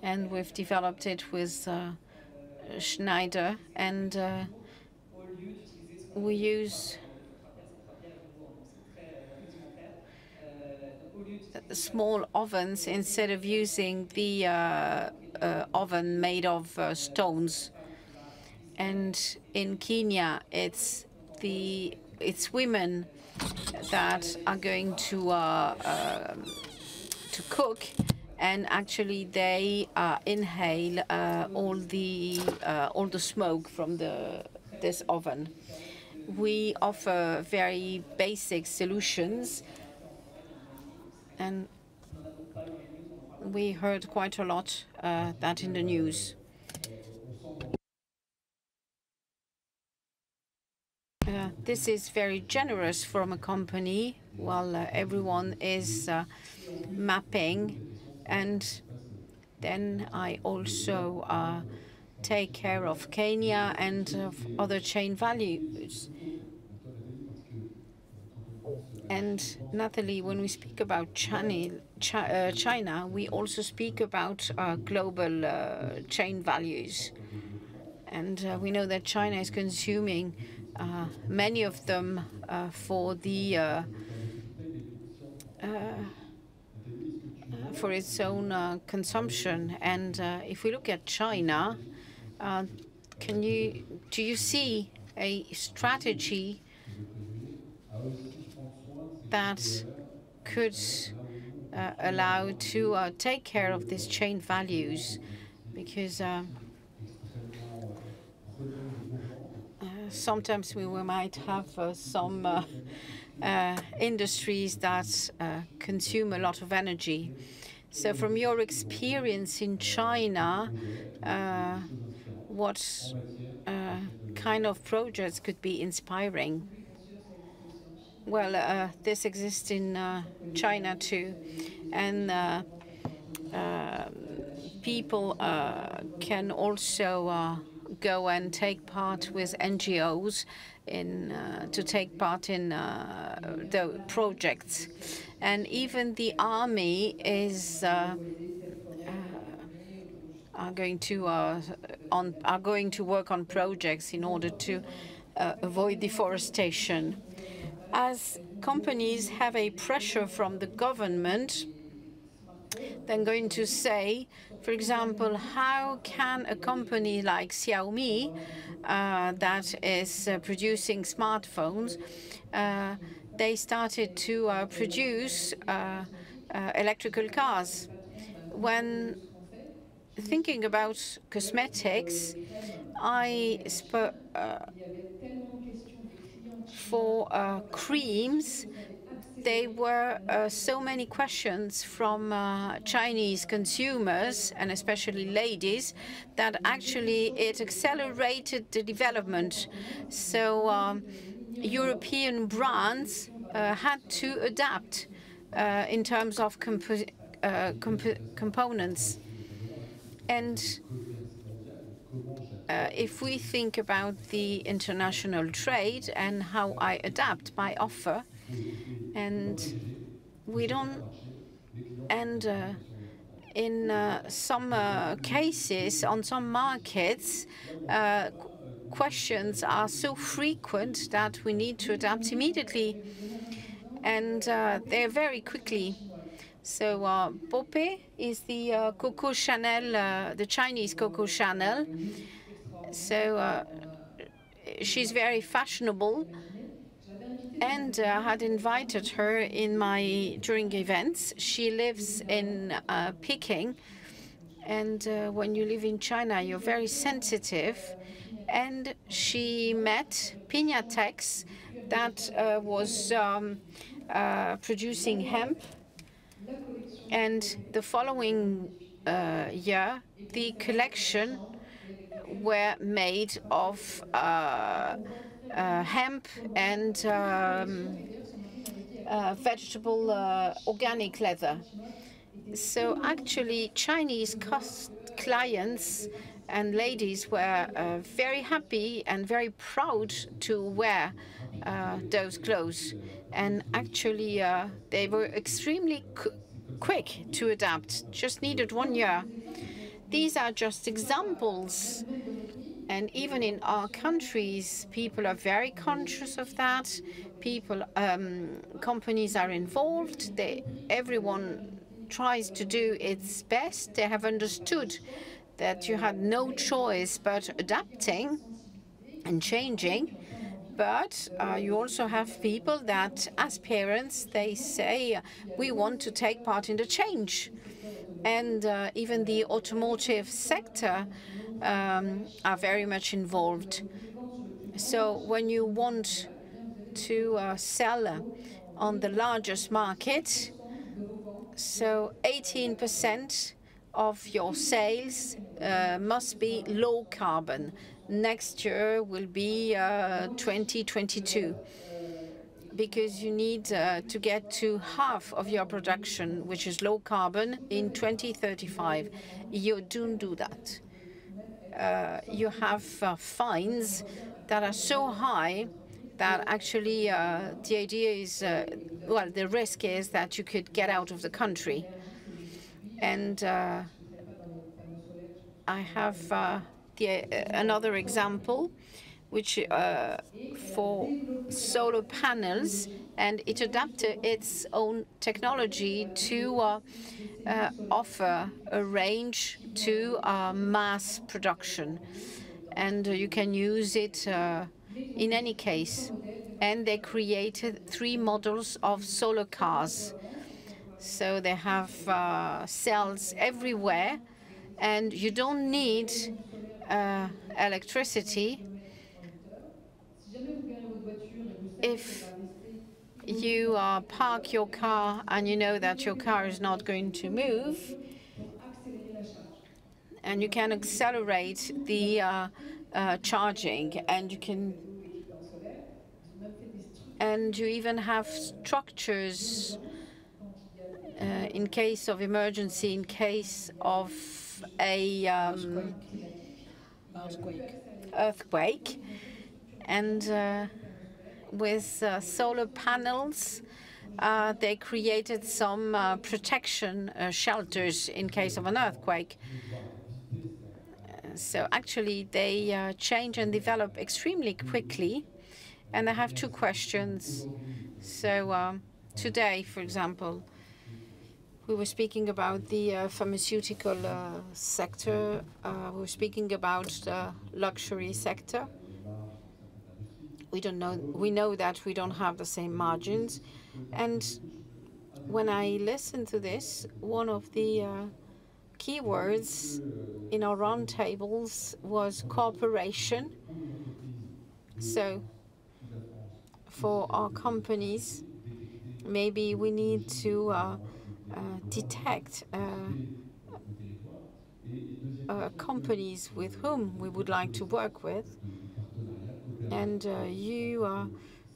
And we've developed it with Schneider, and we use small ovens instead of using the oven made of stones. And in Kenya, it's women that are going to cook, and actually they inhale all the smoke from this oven. We offer very basic solutions, and we heard quite a lot that in the news. This is very generous from a company while everyone is mapping, and then I also take care of Kenya and of other chain values. And Nathalie, when we speak about China, we also speak about global chain values. And we know that China is consuming many of them for its own consumption. And if we look at China, do you see a strategy that could allow to take care of these chain values? Because sometimes we might have some industries that consume a lot of energy. So from your experience in China, what kind of projects could be inspiring? Well, this exists in China too, and people can also go and take part with NGOs to take part in the projects. And even the army is are going to work on projects in order to avoid deforestation. As companies have a pressure from the government, they're going to say, for example, how can a company like Xiaomi, that is producing smartphones, they started to produce electrical cars. When thinking about cosmetics, for creams, there were so many questions from Chinese consumers, and especially ladies, that actually it accelerated the development. So European brands had to adapt in terms of components. And if we think about the international trade and how I adapt my offer, and we don't, and in some cases, on some markets, questions are so frequent that we need to adapt immediately, and they're very quickly. So Poppy is the Coco Chanel, the Chinese Coco Chanel. So she's very fashionable, and I had invited her during events. She lives in Peking, and when you live in China, you're very sensitive. And she met Pinatex, that was producing hemp. And the following year, the collection were made of hemp and vegetable organic leather. So actually, Chinese clients and ladies were very happy and very proud to wear those clothes. And actually, they were extremely quick to adapt, just needed 1 year. These are just examples. And even in our countries, people are very conscious of that. Companies are involved. Everyone tries to do its best. They have understood that you had no choice but adapting and changing. But you also have people that, as parents, they say, we want to take part in the change. And even the automotive sector are very much involved. So when you want to sell on the largest market, so 18% of your sales must be low carbon. Next year will be 2022, because you need to get to half of your production, which is low carbon, in 2035. You don't do that. You have fines that are so high that actually the idea is, well, the risk is that you could get out of the country. And I have another example, which for solar panels, and it adapted its own technology to offer a range to mass production. And you can use it in any case. And they created 3 models of solar cars. So they have cells everywhere, and you don't need electricity. If you park your car and you know that your car is not going to move, and you can accelerate the charging, and you even have structures in case of emergency, in case of a earthquake. And with solar panels, they created some protection shelters in case of an earthquake. So actually, they change and develop extremely quickly. And I have 2 questions. So today, for example, we were speaking about the pharmaceutical sector. We were speaking about the luxury sector. We know that we don't have the same margins. And when I listen to this, one of the keywords in our roundtables was cooperation. So for our companies, maybe we need to detect companies with whom we would like to work with. And you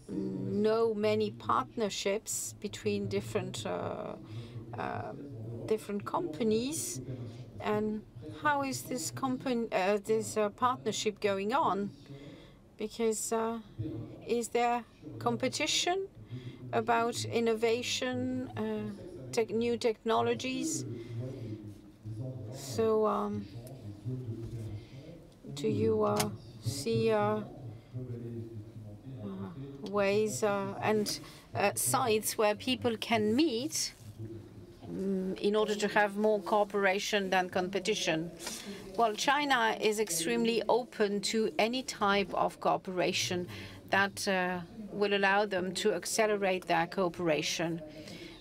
know many partnerships between different companies. And how is this partnership going on? Because is there competition about innovation, new technologies? So do you see ways and sites where people can meet in order to have more cooperation than competition? Well, China is extremely open to any type of cooperation that will allow them to accelerate their cooperation.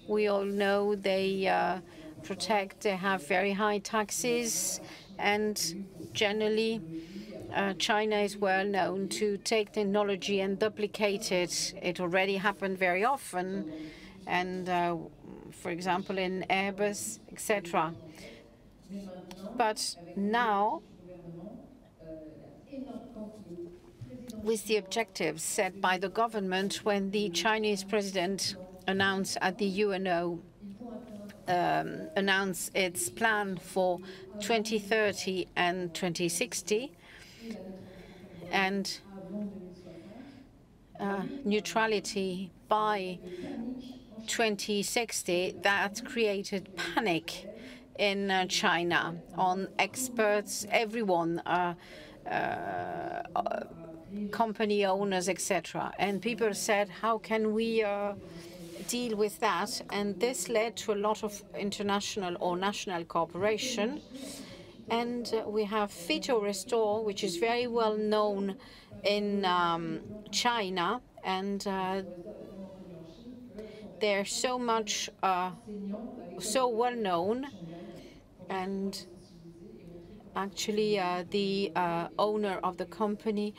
We all know they have very high taxes, and generally China is well known to take technology and duplicate it. It already happened very often, and for example in Airbus, etc. But now, with the objectives set by the government when the Chinese president announced at the UNO announced its plan for 2030 and 2060, and neutrality by 2060. That created panic in China on experts, everyone, company owners, etc. And people said, how can we deal with that? And this led to a lot of international or national cooperation. And we have Phyto Restore, which is very well known in China, and they're so well known. And actually, the owner of the company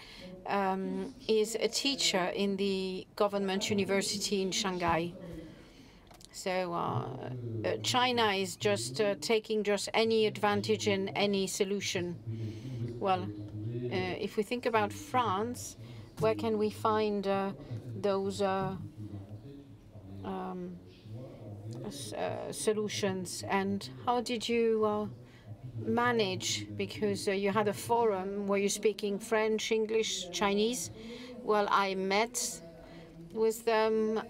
is a teacher in the government university in Shanghai. So China is just taking just any advantage in any solution. Well, if we think about France, where can we find those solutions? And how did you manage? Because you had a forum where you're speaking French, English, Chinese. Well, I met with them,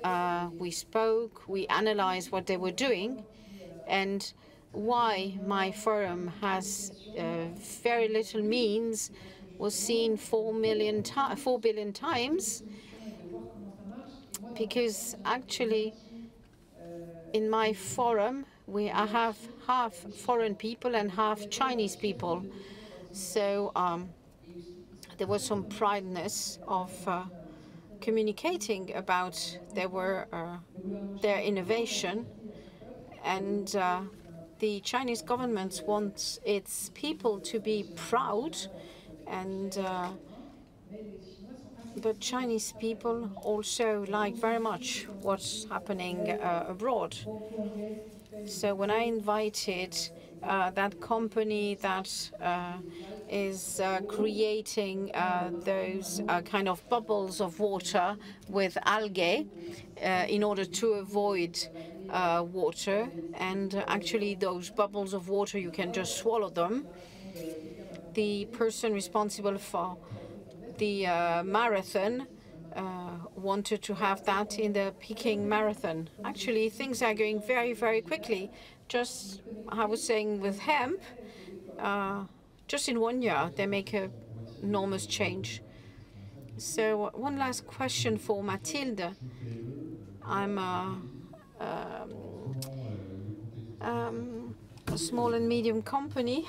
we spoke, we analyzed what they were doing, and why my forum has very little means was seen 4 billion times, because actually in my forum I have half foreign people and half Chinese people. So there was some prideness of communicating about their innovation, and the Chinese government wants its people to be proud, and but Chinese people also like very much what's happening abroad. So when I invited that company that is creating those kind of bubbles of water with algae in order to avoid water, and actually those bubbles of water, you can just swallow them. The person responsible for the marathon wanted to have that in the Peking marathon. Actually, things are going very, very quickly. Just, I was saying, with hemp, just in 1 year, they make an enormous change. So one last question for Mathilde. I'm a small and medium company.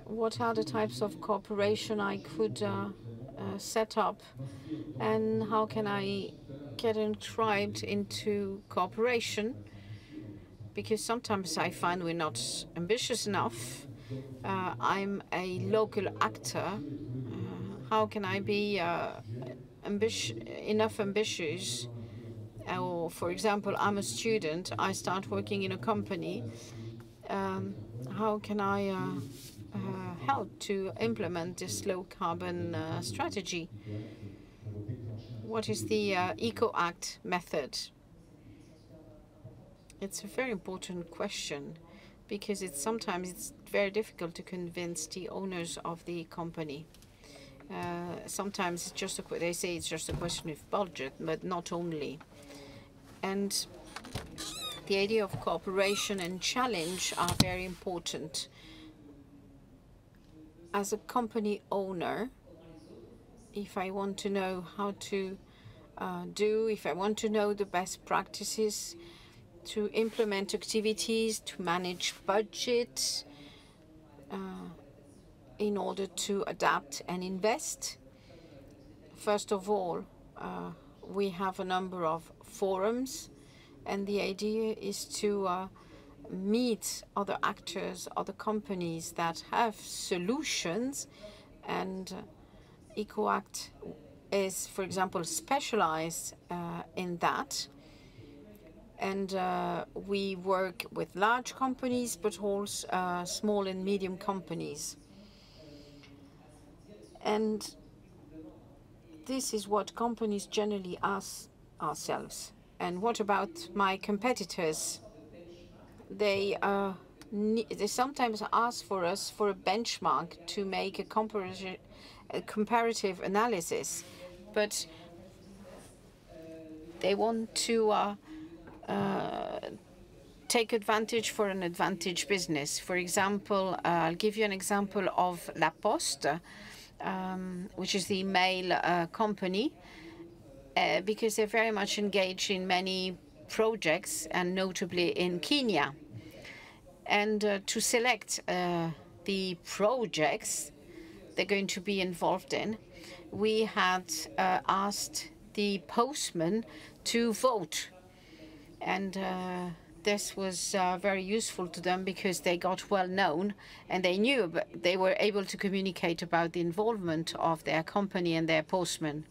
What are the types of cooperation I could set up, and how can I get inscribed into cooperation? Because sometimes I find we're not ambitious enough. I'm a local actor. How can I be enough ambitious? Or, for example, I'm a student. I start working in a company. How can I help to implement this low-carbon strategy? What is the EcoAct method? It's a very important question, because sometimes it's very difficult to convince the owners of the company. Sometimes it's just they say it's just a question of budget, but not only. And the idea of cooperation and challenge are very important. As a company owner, if I want to know how to if I want to know the best practices to implement activities, to manage budget, in order to adapt and invest, first of all, we have a number of forums, and the idea is to meet other actors, other companies that have solutions, and EcoAct is, for example, specialized in that. And we work with large companies, but also small and medium companies. And this is what companies generally ask ourselves. And what about my competitors? They sometimes ask for us for a benchmark to make a comparative analysis, but they want to take advantage for an advantage business. For example, I'll give you an example of La Poste, which is the mail company, because they're very much engaged in many projects, and notably in Kenya. And to select the projects they're going to be involved in, we had asked the postman to vote. And this was very useful to them because they got well known and they knew, they were able to communicate about the involvement of their company and their postman.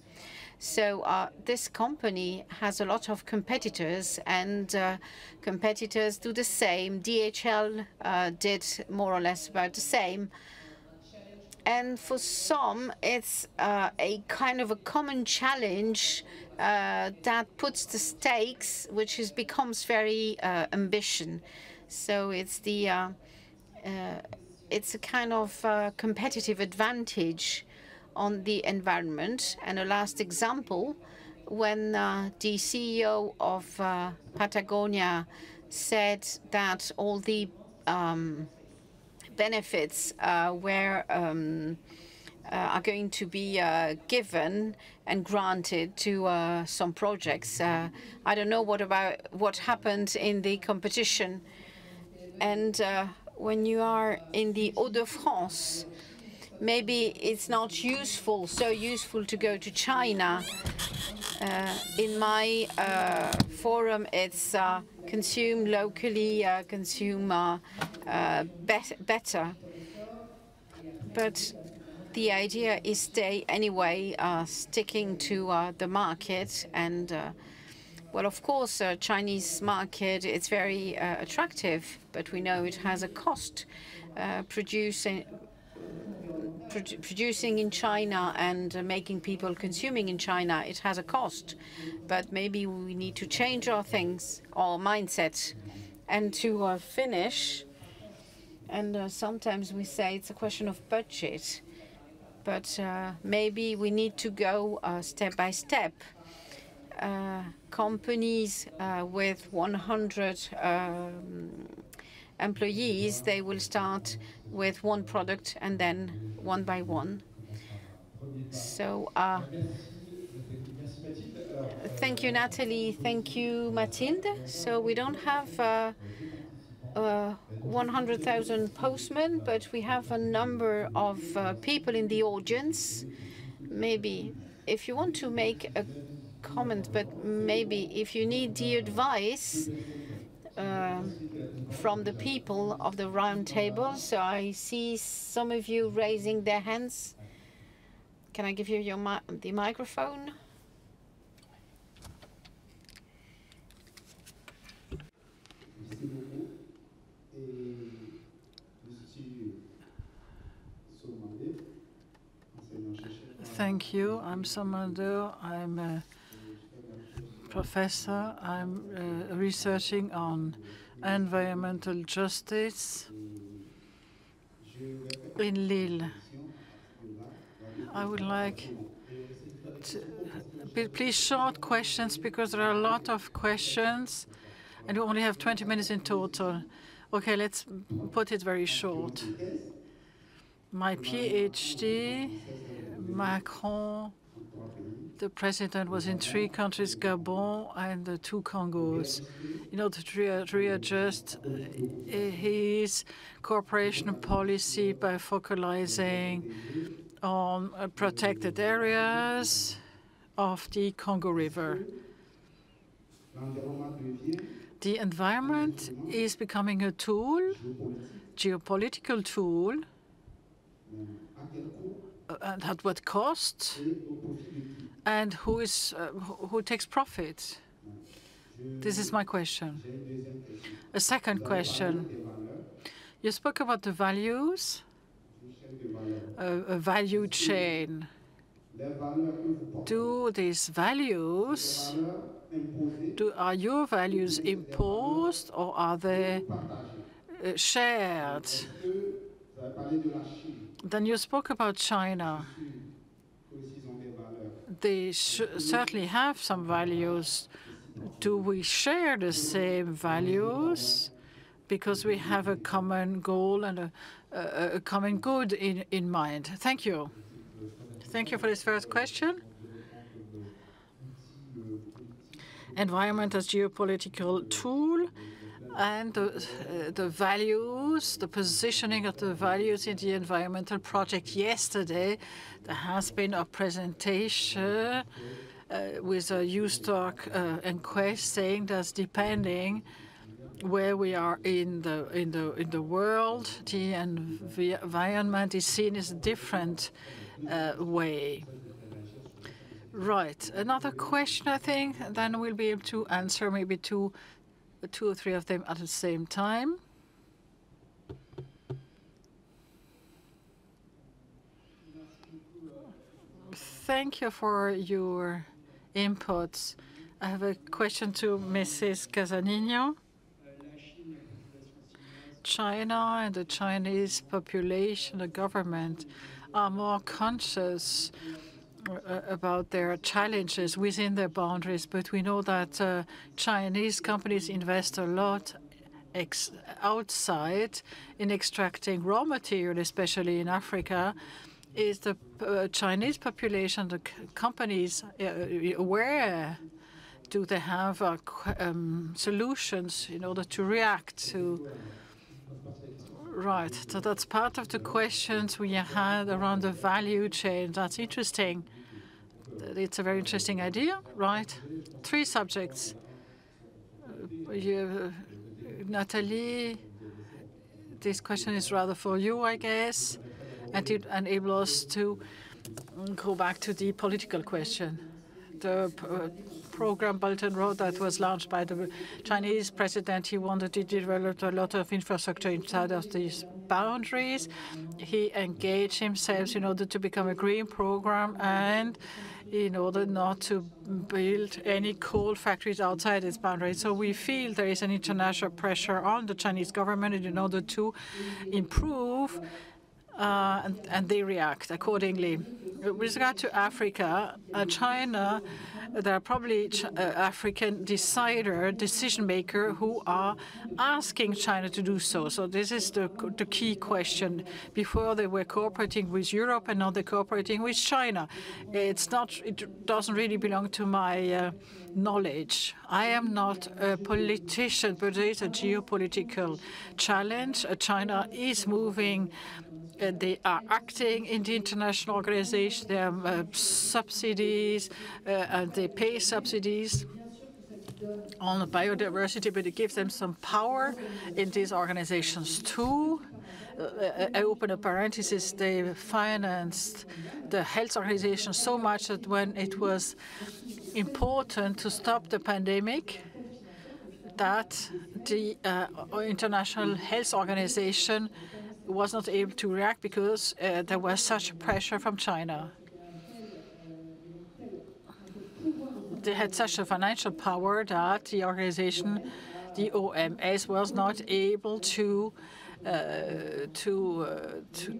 So this company has a lot of competitors, and competitors do the same. DHL did more or less about the same. And for some, it's a kind of a common challenge that puts the stakes, which becomes very ambition. So it's it's a kind of competitive advantage on the environment. And a last example, when the CEO of Patagonia said that all the benefits are going to be given and granted to some projects. I don't know what happened in the competition. And when you are in the Hauts-de-France, maybe it's not so useful to go to China. In my forum, it's consume locally, consume better. But the idea is stay anyway, sticking to the market. And, well, of course, Chinese market, it's very attractive, but we know it has a cost. Producing in China and making people consuming in China, it has a cost. But maybe we need to change our mindset. And to finish, and sometimes we say it's a question of budget, but maybe we need to go step by step. Companies with 100 employees, they will start with one product and then one by one. So thank you, Nathalie. Thank you, Mathilde. So we don't have 100,000 postmen, but we have a number of people in the audience. Maybe if you want to make a comment, but maybe if you need the advice from the people of the round table. So I see some of you raising their hands. Can I give you the microphone? Thank you. I'm Samando. I'm a professor. I'm researching on environmental justice in Lille. I would like to, please, short questions, because there are a lot of questions and we only have 20 minutes in total. Okay, let's put it very short. My PhD, Macron, the president, was in 3 countries, Gabon and the 2 Congos, in order to readjust his cooperation policy by focalizing on protected areas of the Congo River. The environment is becoming a tool, geopolitical tool, and at what cost, and who takes profit? This is my question. A second question. You spoke about the values, a value chain. Do these values Are your values imposed or are they shared? Then you spoke about China. They certainly have some values. Do we share the same values? Because we have a common goal and a common good in mind. Thank you. Thank you for this first question. Environment as geopolitical tool and the values, the positioning of the values in the environmental project. Yesterday, there has been a presentation with a U-Stock inquest saying that depending where we are in the world, the environment is seen as a different way. Right. Another question, I think, then we'll be able to answer maybe two or three of them at the same time. Thank you for your inputs. I have a question to Mrs. Casanino. China and the Chinese population, the government, are more conscious about their challenges within their boundaries, but we know that Chinese companies invest a lot outside in extracting raw material, especially in Africa. Is the Chinese population, the companies, aware? Do they have solutions in order to react to? Right, so that's part of the questions we had around the value chain. That's interesting. It's a very interesting idea, right? Three subjects. Nathalie, this question is rather for you, I guess, and it enables us to go back to the political question. The program Belt and Road that was launched by the Chinese president, he wanted to develop a lot of infrastructure inside of these boundaries. He engaged himself in order to become a green program and in order not to build any coal factories outside its boundaries. So we feel there is an international pressure on the Chinese government in order to improve, and they react accordingly. With regard to Africa, China, there are probably African decision maker who are asking China to do so. So this is the key question. Before they were cooperating with Europe, and now they're cooperating with China. It doesn't really belong to my knowledge. I am not a politician, but there is a geopolitical challenge. China is moving. They are acting in the international organization. There are subsidies, and they pay subsidies on biodiversity, but it gives them some power in these organizations too. I open a parenthesis, they financed the health organization so much that when it was important to stop the pandemic, that the International Health Organization was not able to react because there was such pressure from China. They had such a financial power that the organization, the OMS, was not able to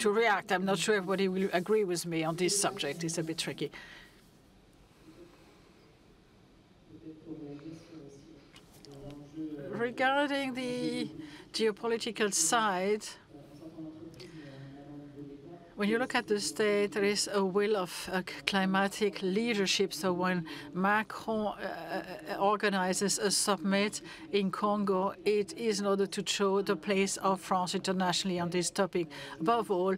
react. I'm not sure everybody will agree with me on this subject. It's a bit tricky. Regarding the geopolitical side, when you look at the state, there is a will of climatic leadership. So when Macron organizes a summit in Congo, it is in order to show the place of France internationally on this topic. Above all,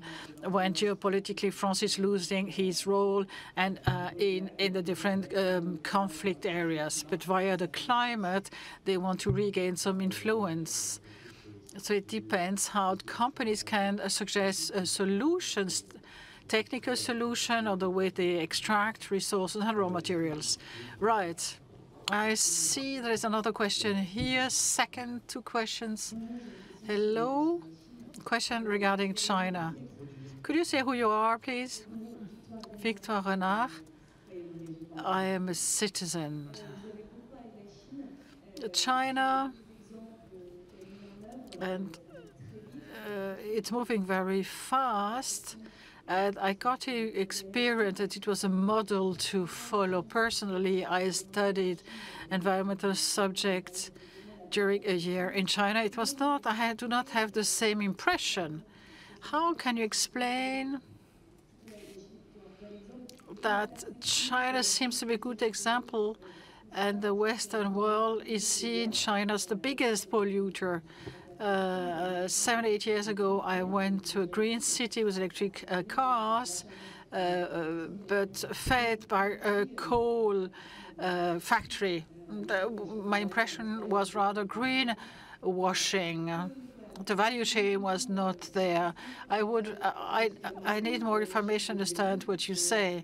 when geopolitically France is losing his role and in the different conflict areas. But via the climate, they want to regain some influence. So it depends how companies can suggest solutions, technical solution, or the way they extract resources and raw materials. Right. I see there is another question here. Second, two questions. Hello. Question regarding China. Could you say who you are, please? Victor Renard. I am a citizen. China, and it's moving very fast. And I got to experience that it was a model to follow. Personally, I studied environmental subjects during a year in China. It was not, I do not have the same impression. How can you explain that China seems to be a good example and the Western world is seeing China as the biggest polluter? 7, 8 years ago, I went to a green city with electric cars, but fed by a coal factory. My impression was rather greenwashing. The value chain was not there. I need more information to understand what you say.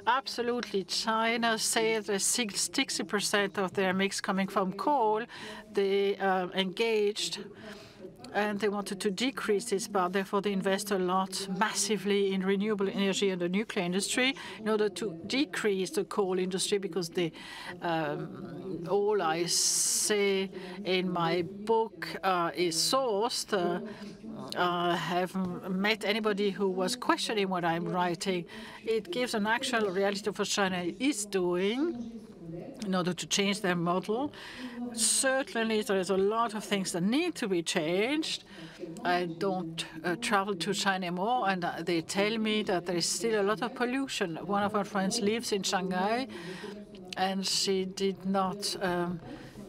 Absolutely, China says that 60% of their mix coming from coal. They engaged and they wanted to decrease this part. Therefore, they invest a lot massively in renewable energy and the nuclear industry in order to decrease the coal industry, because all I say in my book is sourced. I haven't met anybody who was questioning what I'm writing. It gives an actual reality of what China is doing in order to change their model. Certainly, there is a lot of things that need to be changed. I don't travel to China anymore, and they tell me that there is still a lot of pollution. One of our friends lives in Shanghai, and she did not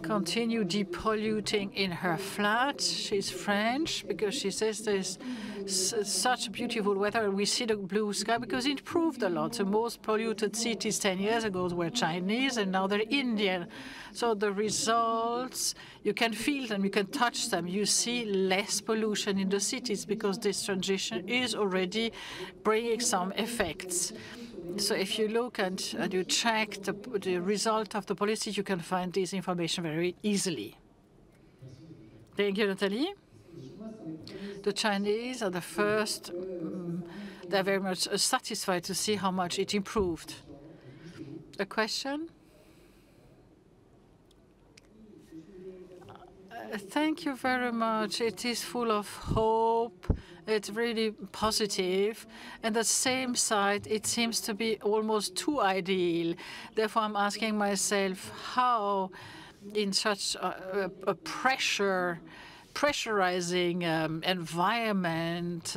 continue depolluting in her flat. She's French, because she says there's such beautiful weather. We see the blue sky because it improved a lot. The most polluted cities 10 years ago were Chinese, and now they're Indian. So the results, you can feel them, you can touch them. You see less pollution in the cities because this transition is already bringing some effects. So if you look and you check the result of the policy, you can find this information very easily. Thank you, Nathalie. The Chinese are the first. They're very much satisfied to see how much it improved. A question? Thank you very much. It is full of hope. It's really positive. And the same side, it seems to be almost too ideal. Therefore, I'm asking myself how, in such a pressurizing environment,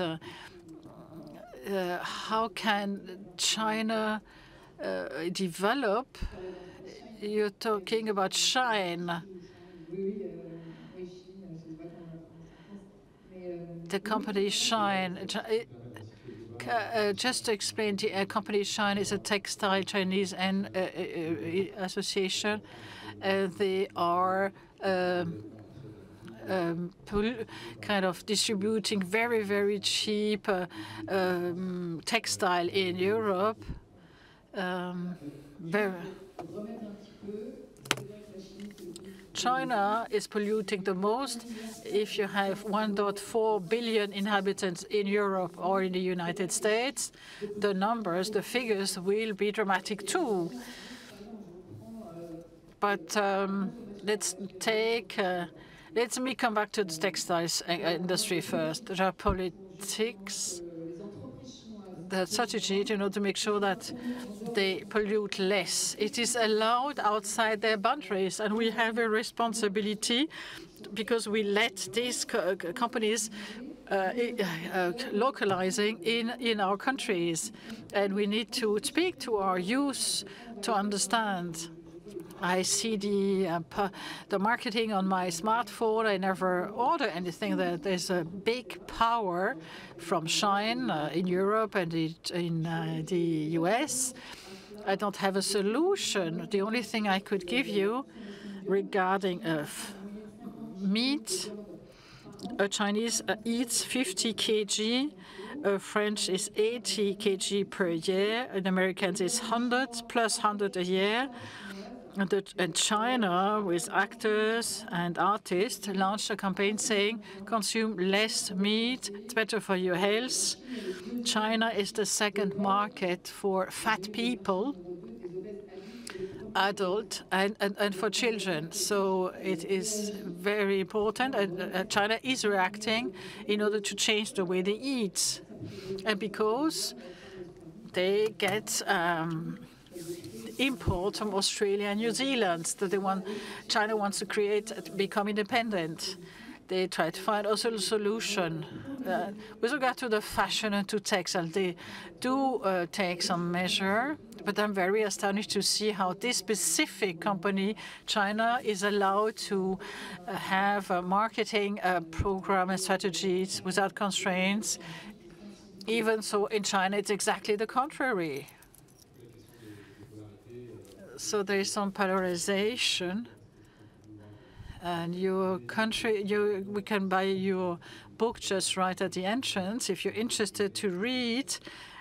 how can China develop? You're talking about shine. The company Shine, just to explain, the company Shine is a textile Chinese association. They are kind of distributing very, very cheap textile in Europe. China is polluting the most. If you have 1.4 billion inhabitants in Europe or in the United States, the numbers, the figures will be dramatic too. But let me come back to the textiles industry first. There are politics, the strategy to make sure that they pollute less. It is allowed outside their boundaries, and we have a responsibility because we let these companies localizing in our countries, and we need to speak to our youth to understand. I see the marketing on my smartphone. I never order anything. There's a big power from Shine in Europe and in the US. I don't have a solution. The only thing I could give you regarding meat, a Chinese eats 50 kg, a French is 80 kg per year, an American is 100 plus 100 a year. And China, with actors and artists, launched a campaign saying, consume less meat, it's better for your health. China is the second market for fat people. adult and for children. So it is very important, and China is reacting in order to change the way they eat. And because they get imports from Australia and New Zealand that China wants to become independent. They try to find also a solution. With regard to the fashion and to textile, they do take some measure, but I'm very astonished to see how this specific company, China, is allowed to have a marketing program and strategies without constraints. Even so, in China, it's exactly the contrary. So there is some polarization. And your country, we can buy your book just right at the entrance. If you're interested to read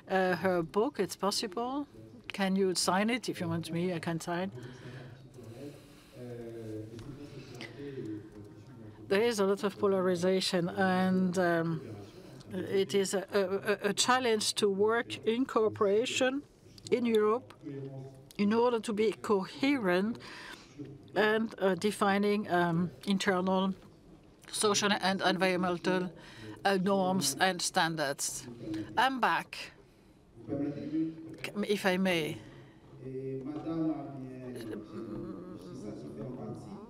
her book, it's possible. Can you sign it? If you want me, I can sign. There is a lot of polarization, and it is a challenge to work in cooperation in Europe in order to be coherent and defining internal social and environmental norms and standards. I'm back, if I may.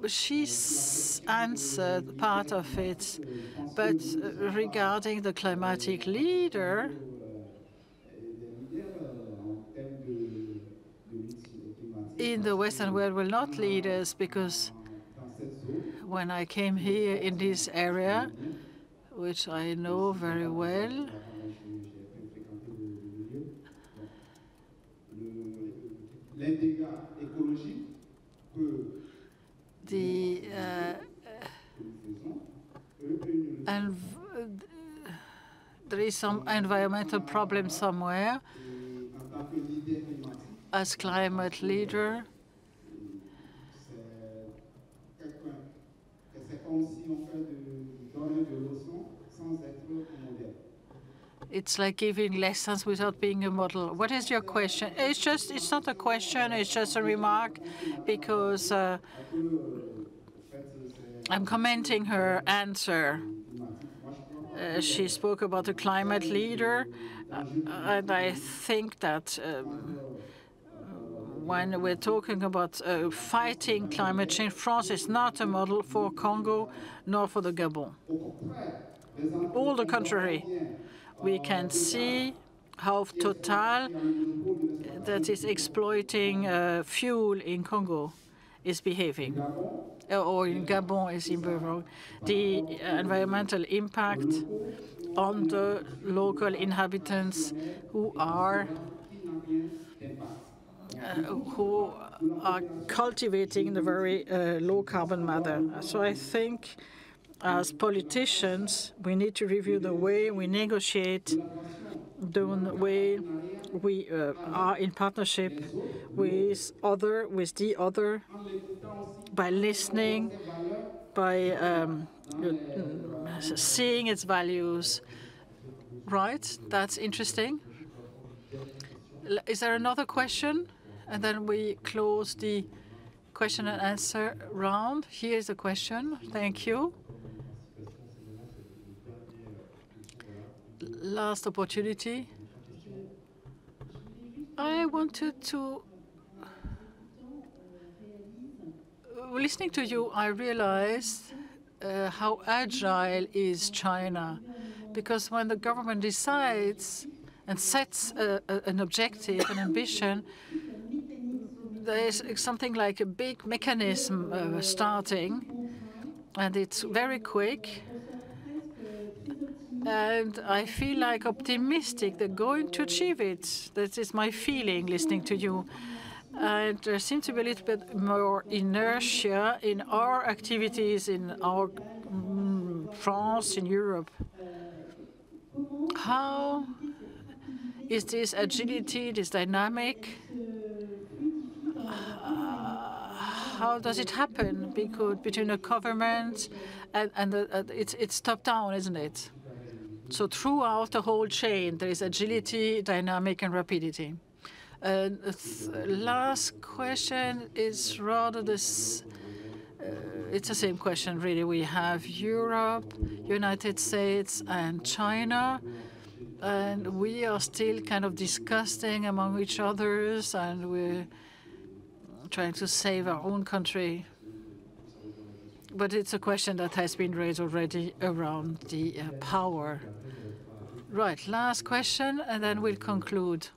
She's answered part of it, but regarding the climatic leader, in the Western world will not lead us, because when I came here in this area, which I know very well, and there is some environmental problem somewhere. As climate leader, it's like giving lessons without being a model. What is your question? It's not a question, it's just a remark, because I'm commenting her answer. She spoke about the climate leader, and I think that when we're talking about fighting climate change, France is not a model for Congo nor for the Gabon. All the contrary. We can see how Total, that is exploiting fuel in Congo, is behaving, or in Gabon is behaving. The environmental impact on the local inhabitants who are cultivating in a very low-carbon manner. So I think, as politicians, we need to review the way we negotiate, the way we are in partnership with the other, by listening, by seeing its values. Right? That's interesting. Is there another question? And then we close the question and answer round. Here's a question. Thank you. Last opportunity. I wanted to... Listening to you, I realized how agile is China. Because when the government decides and sets an objective, an ambition, there's something like a big mechanism starting, and it's very quick. And I feel like optimistic they're going to achieve it. That is my feeling listening to you. And there seems to be a little bit more inertia in our activities in our France, in Europe. How is this agility, this dynamic? How does it happen? Because between the government and it's top-down, isn't it? So throughout the whole chain, there is agility, dynamic, and rapidity. Last question is rather this. It's the same question, really. We have Europe, United States, and China, and we are still kind of discussing among each others, and we're trying to save our own country. But it's a question that has been raised already around the power. Right, last question, and then we'll conclude.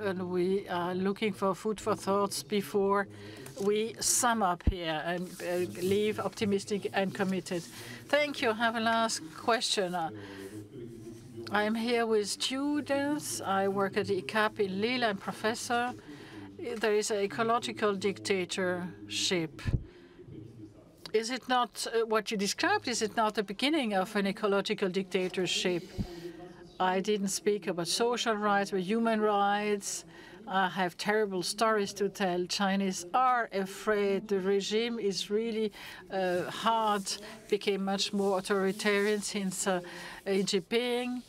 And we are looking for food for thoughts before we sum up here and leave optimistic and committed. Thank you. I have a last question. I'm here with students. I work at ICAP in Lille. I'm professor. There is an ecological dictatorship. Is it not what you described? Is it not the beginning of an ecological dictatorship? I didn't speak about social rights, but human rights. I have terrible stories to tell. Chinese are afraid. The regime is really hard, became much more authoritarian since Xi Jinping.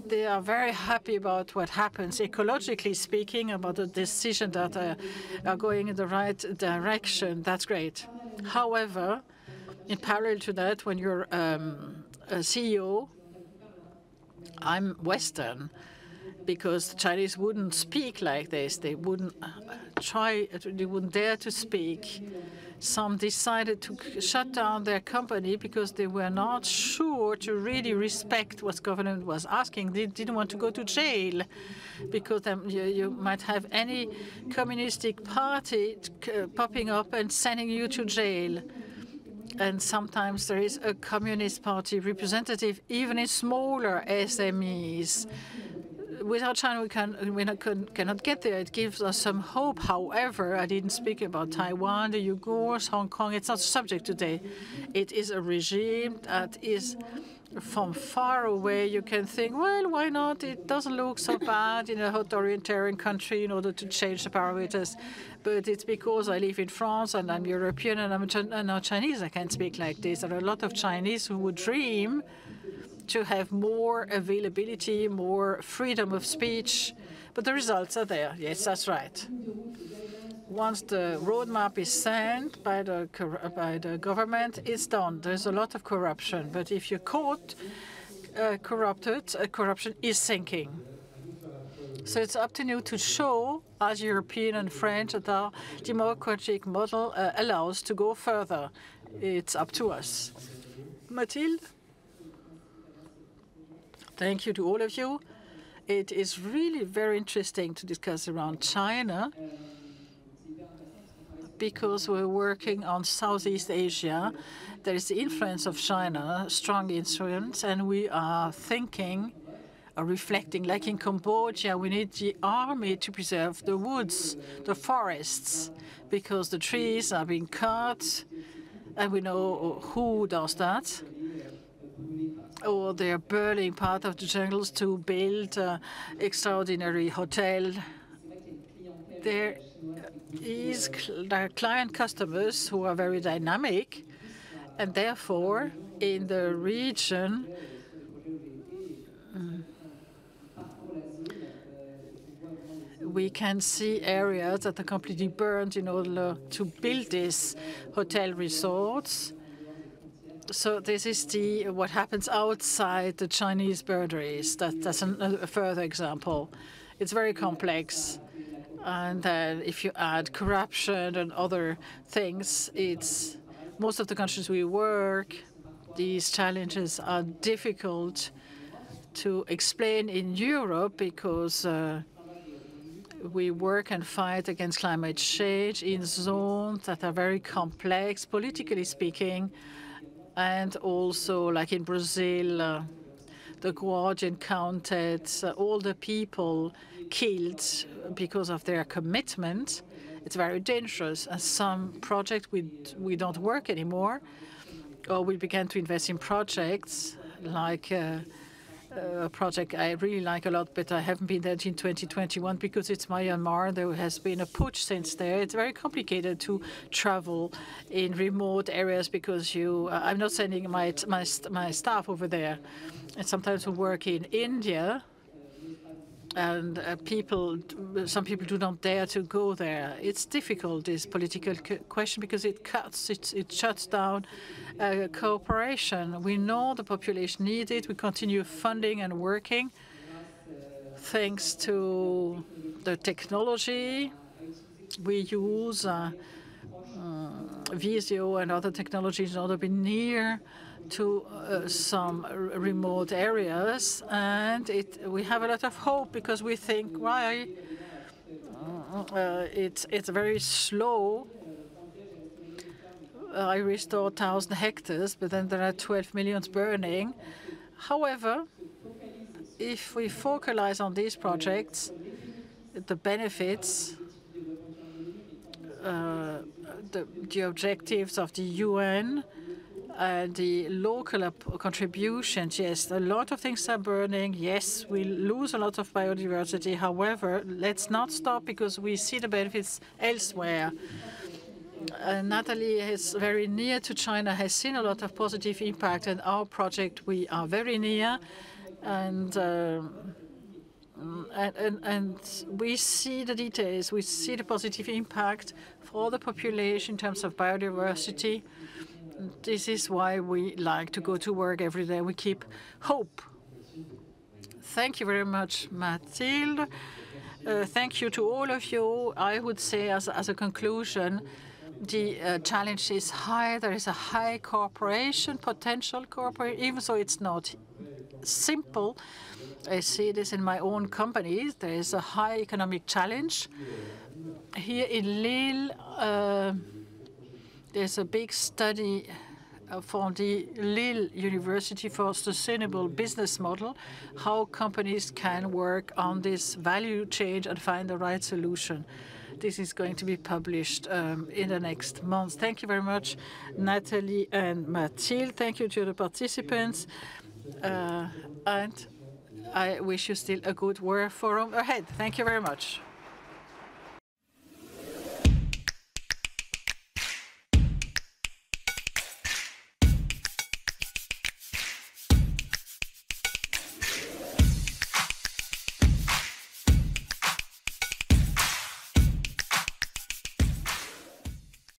They are very happy about what happens, ecologically speaking, about the decision that are going in the right direction. That's great. However, in parallel to that, when you're a CEO, I'm Western, because the Chinese wouldn't speak like this. They wouldn't they wouldn't dare to speak. Some decided to shut down their company because they were not sure to really respect what government was asking. They didn't want to go to jail, because you might have any communistic party popping up and sending you to jail. And sometimes there is a Communist Party representative, even in smaller SMEs. Without China, we cannot get there. It gives us some hope. However, I didn't speak about Taiwan, the Uyghurs, Hong Kong. It's not subject today. It is a regime that is from far away. You can think, well, why not? It doesn't look so bad in a authoritarian country in order to change the parameters. But it's because I live in France and I'm European and I'm not Chinese. I can't speak like this. There are a lot of Chinese who would dream to have more availability, more freedom of speech. But the results are there. Yes, that's right. Once the roadmap is sent by the government, it's done. There's a lot of corruption. But if you're caught corrupted, corruption is sinking. So it's up to you to show, as European and French, that our democratic model allows to go further. It's up to us. Mathilde? Thank you to all of you. It is really very interesting to discuss around China, because we're working on Southeast Asia. There is the influence of China, strong influence, and we are thinking, reflecting, like in Cambodia, we need the army to preserve the woods, the forests, because the trees are being cut, and we know who does that. Or they're burning part of the jungles to build extraordinary hotel. There are client customers who are very dynamic, and therefore in the region we can see areas that are completely burned in order to build these hotel resorts. So this is what happens outside the Chinese boundaries. That's a further example. It's very complex. And then if you add corruption and other things, it's most of the countries we work, these challenges are difficult to explain in Europe, because we work and fight against climate change in zones that are very complex, politically speaking. And also, like in Brazil, the Guardian counted all the people killed because of their commitment. It's very dangerous. And some projects we don't work anymore, or we began to invest in projects like project I really like a lot, but I haven't been there in 2021 because it's Myanmar. There has been a putsch since there. It's very complicated to travel in remote areas because I'm not sending my staff over there. And sometimes we work in India, and some people do not dare to go there. It's difficult, this political question, because it shuts down cooperation. We know the population needs it. We continue funding and working thanks to the technology. We use Visio and other technologies in order to be near to some remote areas, and we have a lot of hope because we think, why? It's very slow. I restored 1,000 hectares, but then there are 12 million burning. However, if we focalize on these projects, the benefits, the objectives of the UN, the local contributions, yes, a lot of things are burning. Yes, we lose a lot of biodiversity. However, let's not stop because we see the benefits elsewhere. Nathalie is very near to China, has seen a lot of positive impact, and our project, we are very near. And we see the details. We see the positive impact for the population in terms of biodiversity. This is why we like to go to work every day. We keep hope. Thank you very much, Mathilde. Thank you to all of you. I would say as a conclusion, the challenge is high. There is a high potential cooperation, even though it's not simple. I see this in my own companies. There is a high economic challenge. Here in Lille, there's a big study from the Lille University for Sustainable Business Model, how companies can work on this value chain and find the right solution. This is going to be published in the next months. Thank you very much, Nathalie and Mathilde. Thank you to the participants. And I wish you still a good work forum ahead. Thank you very much.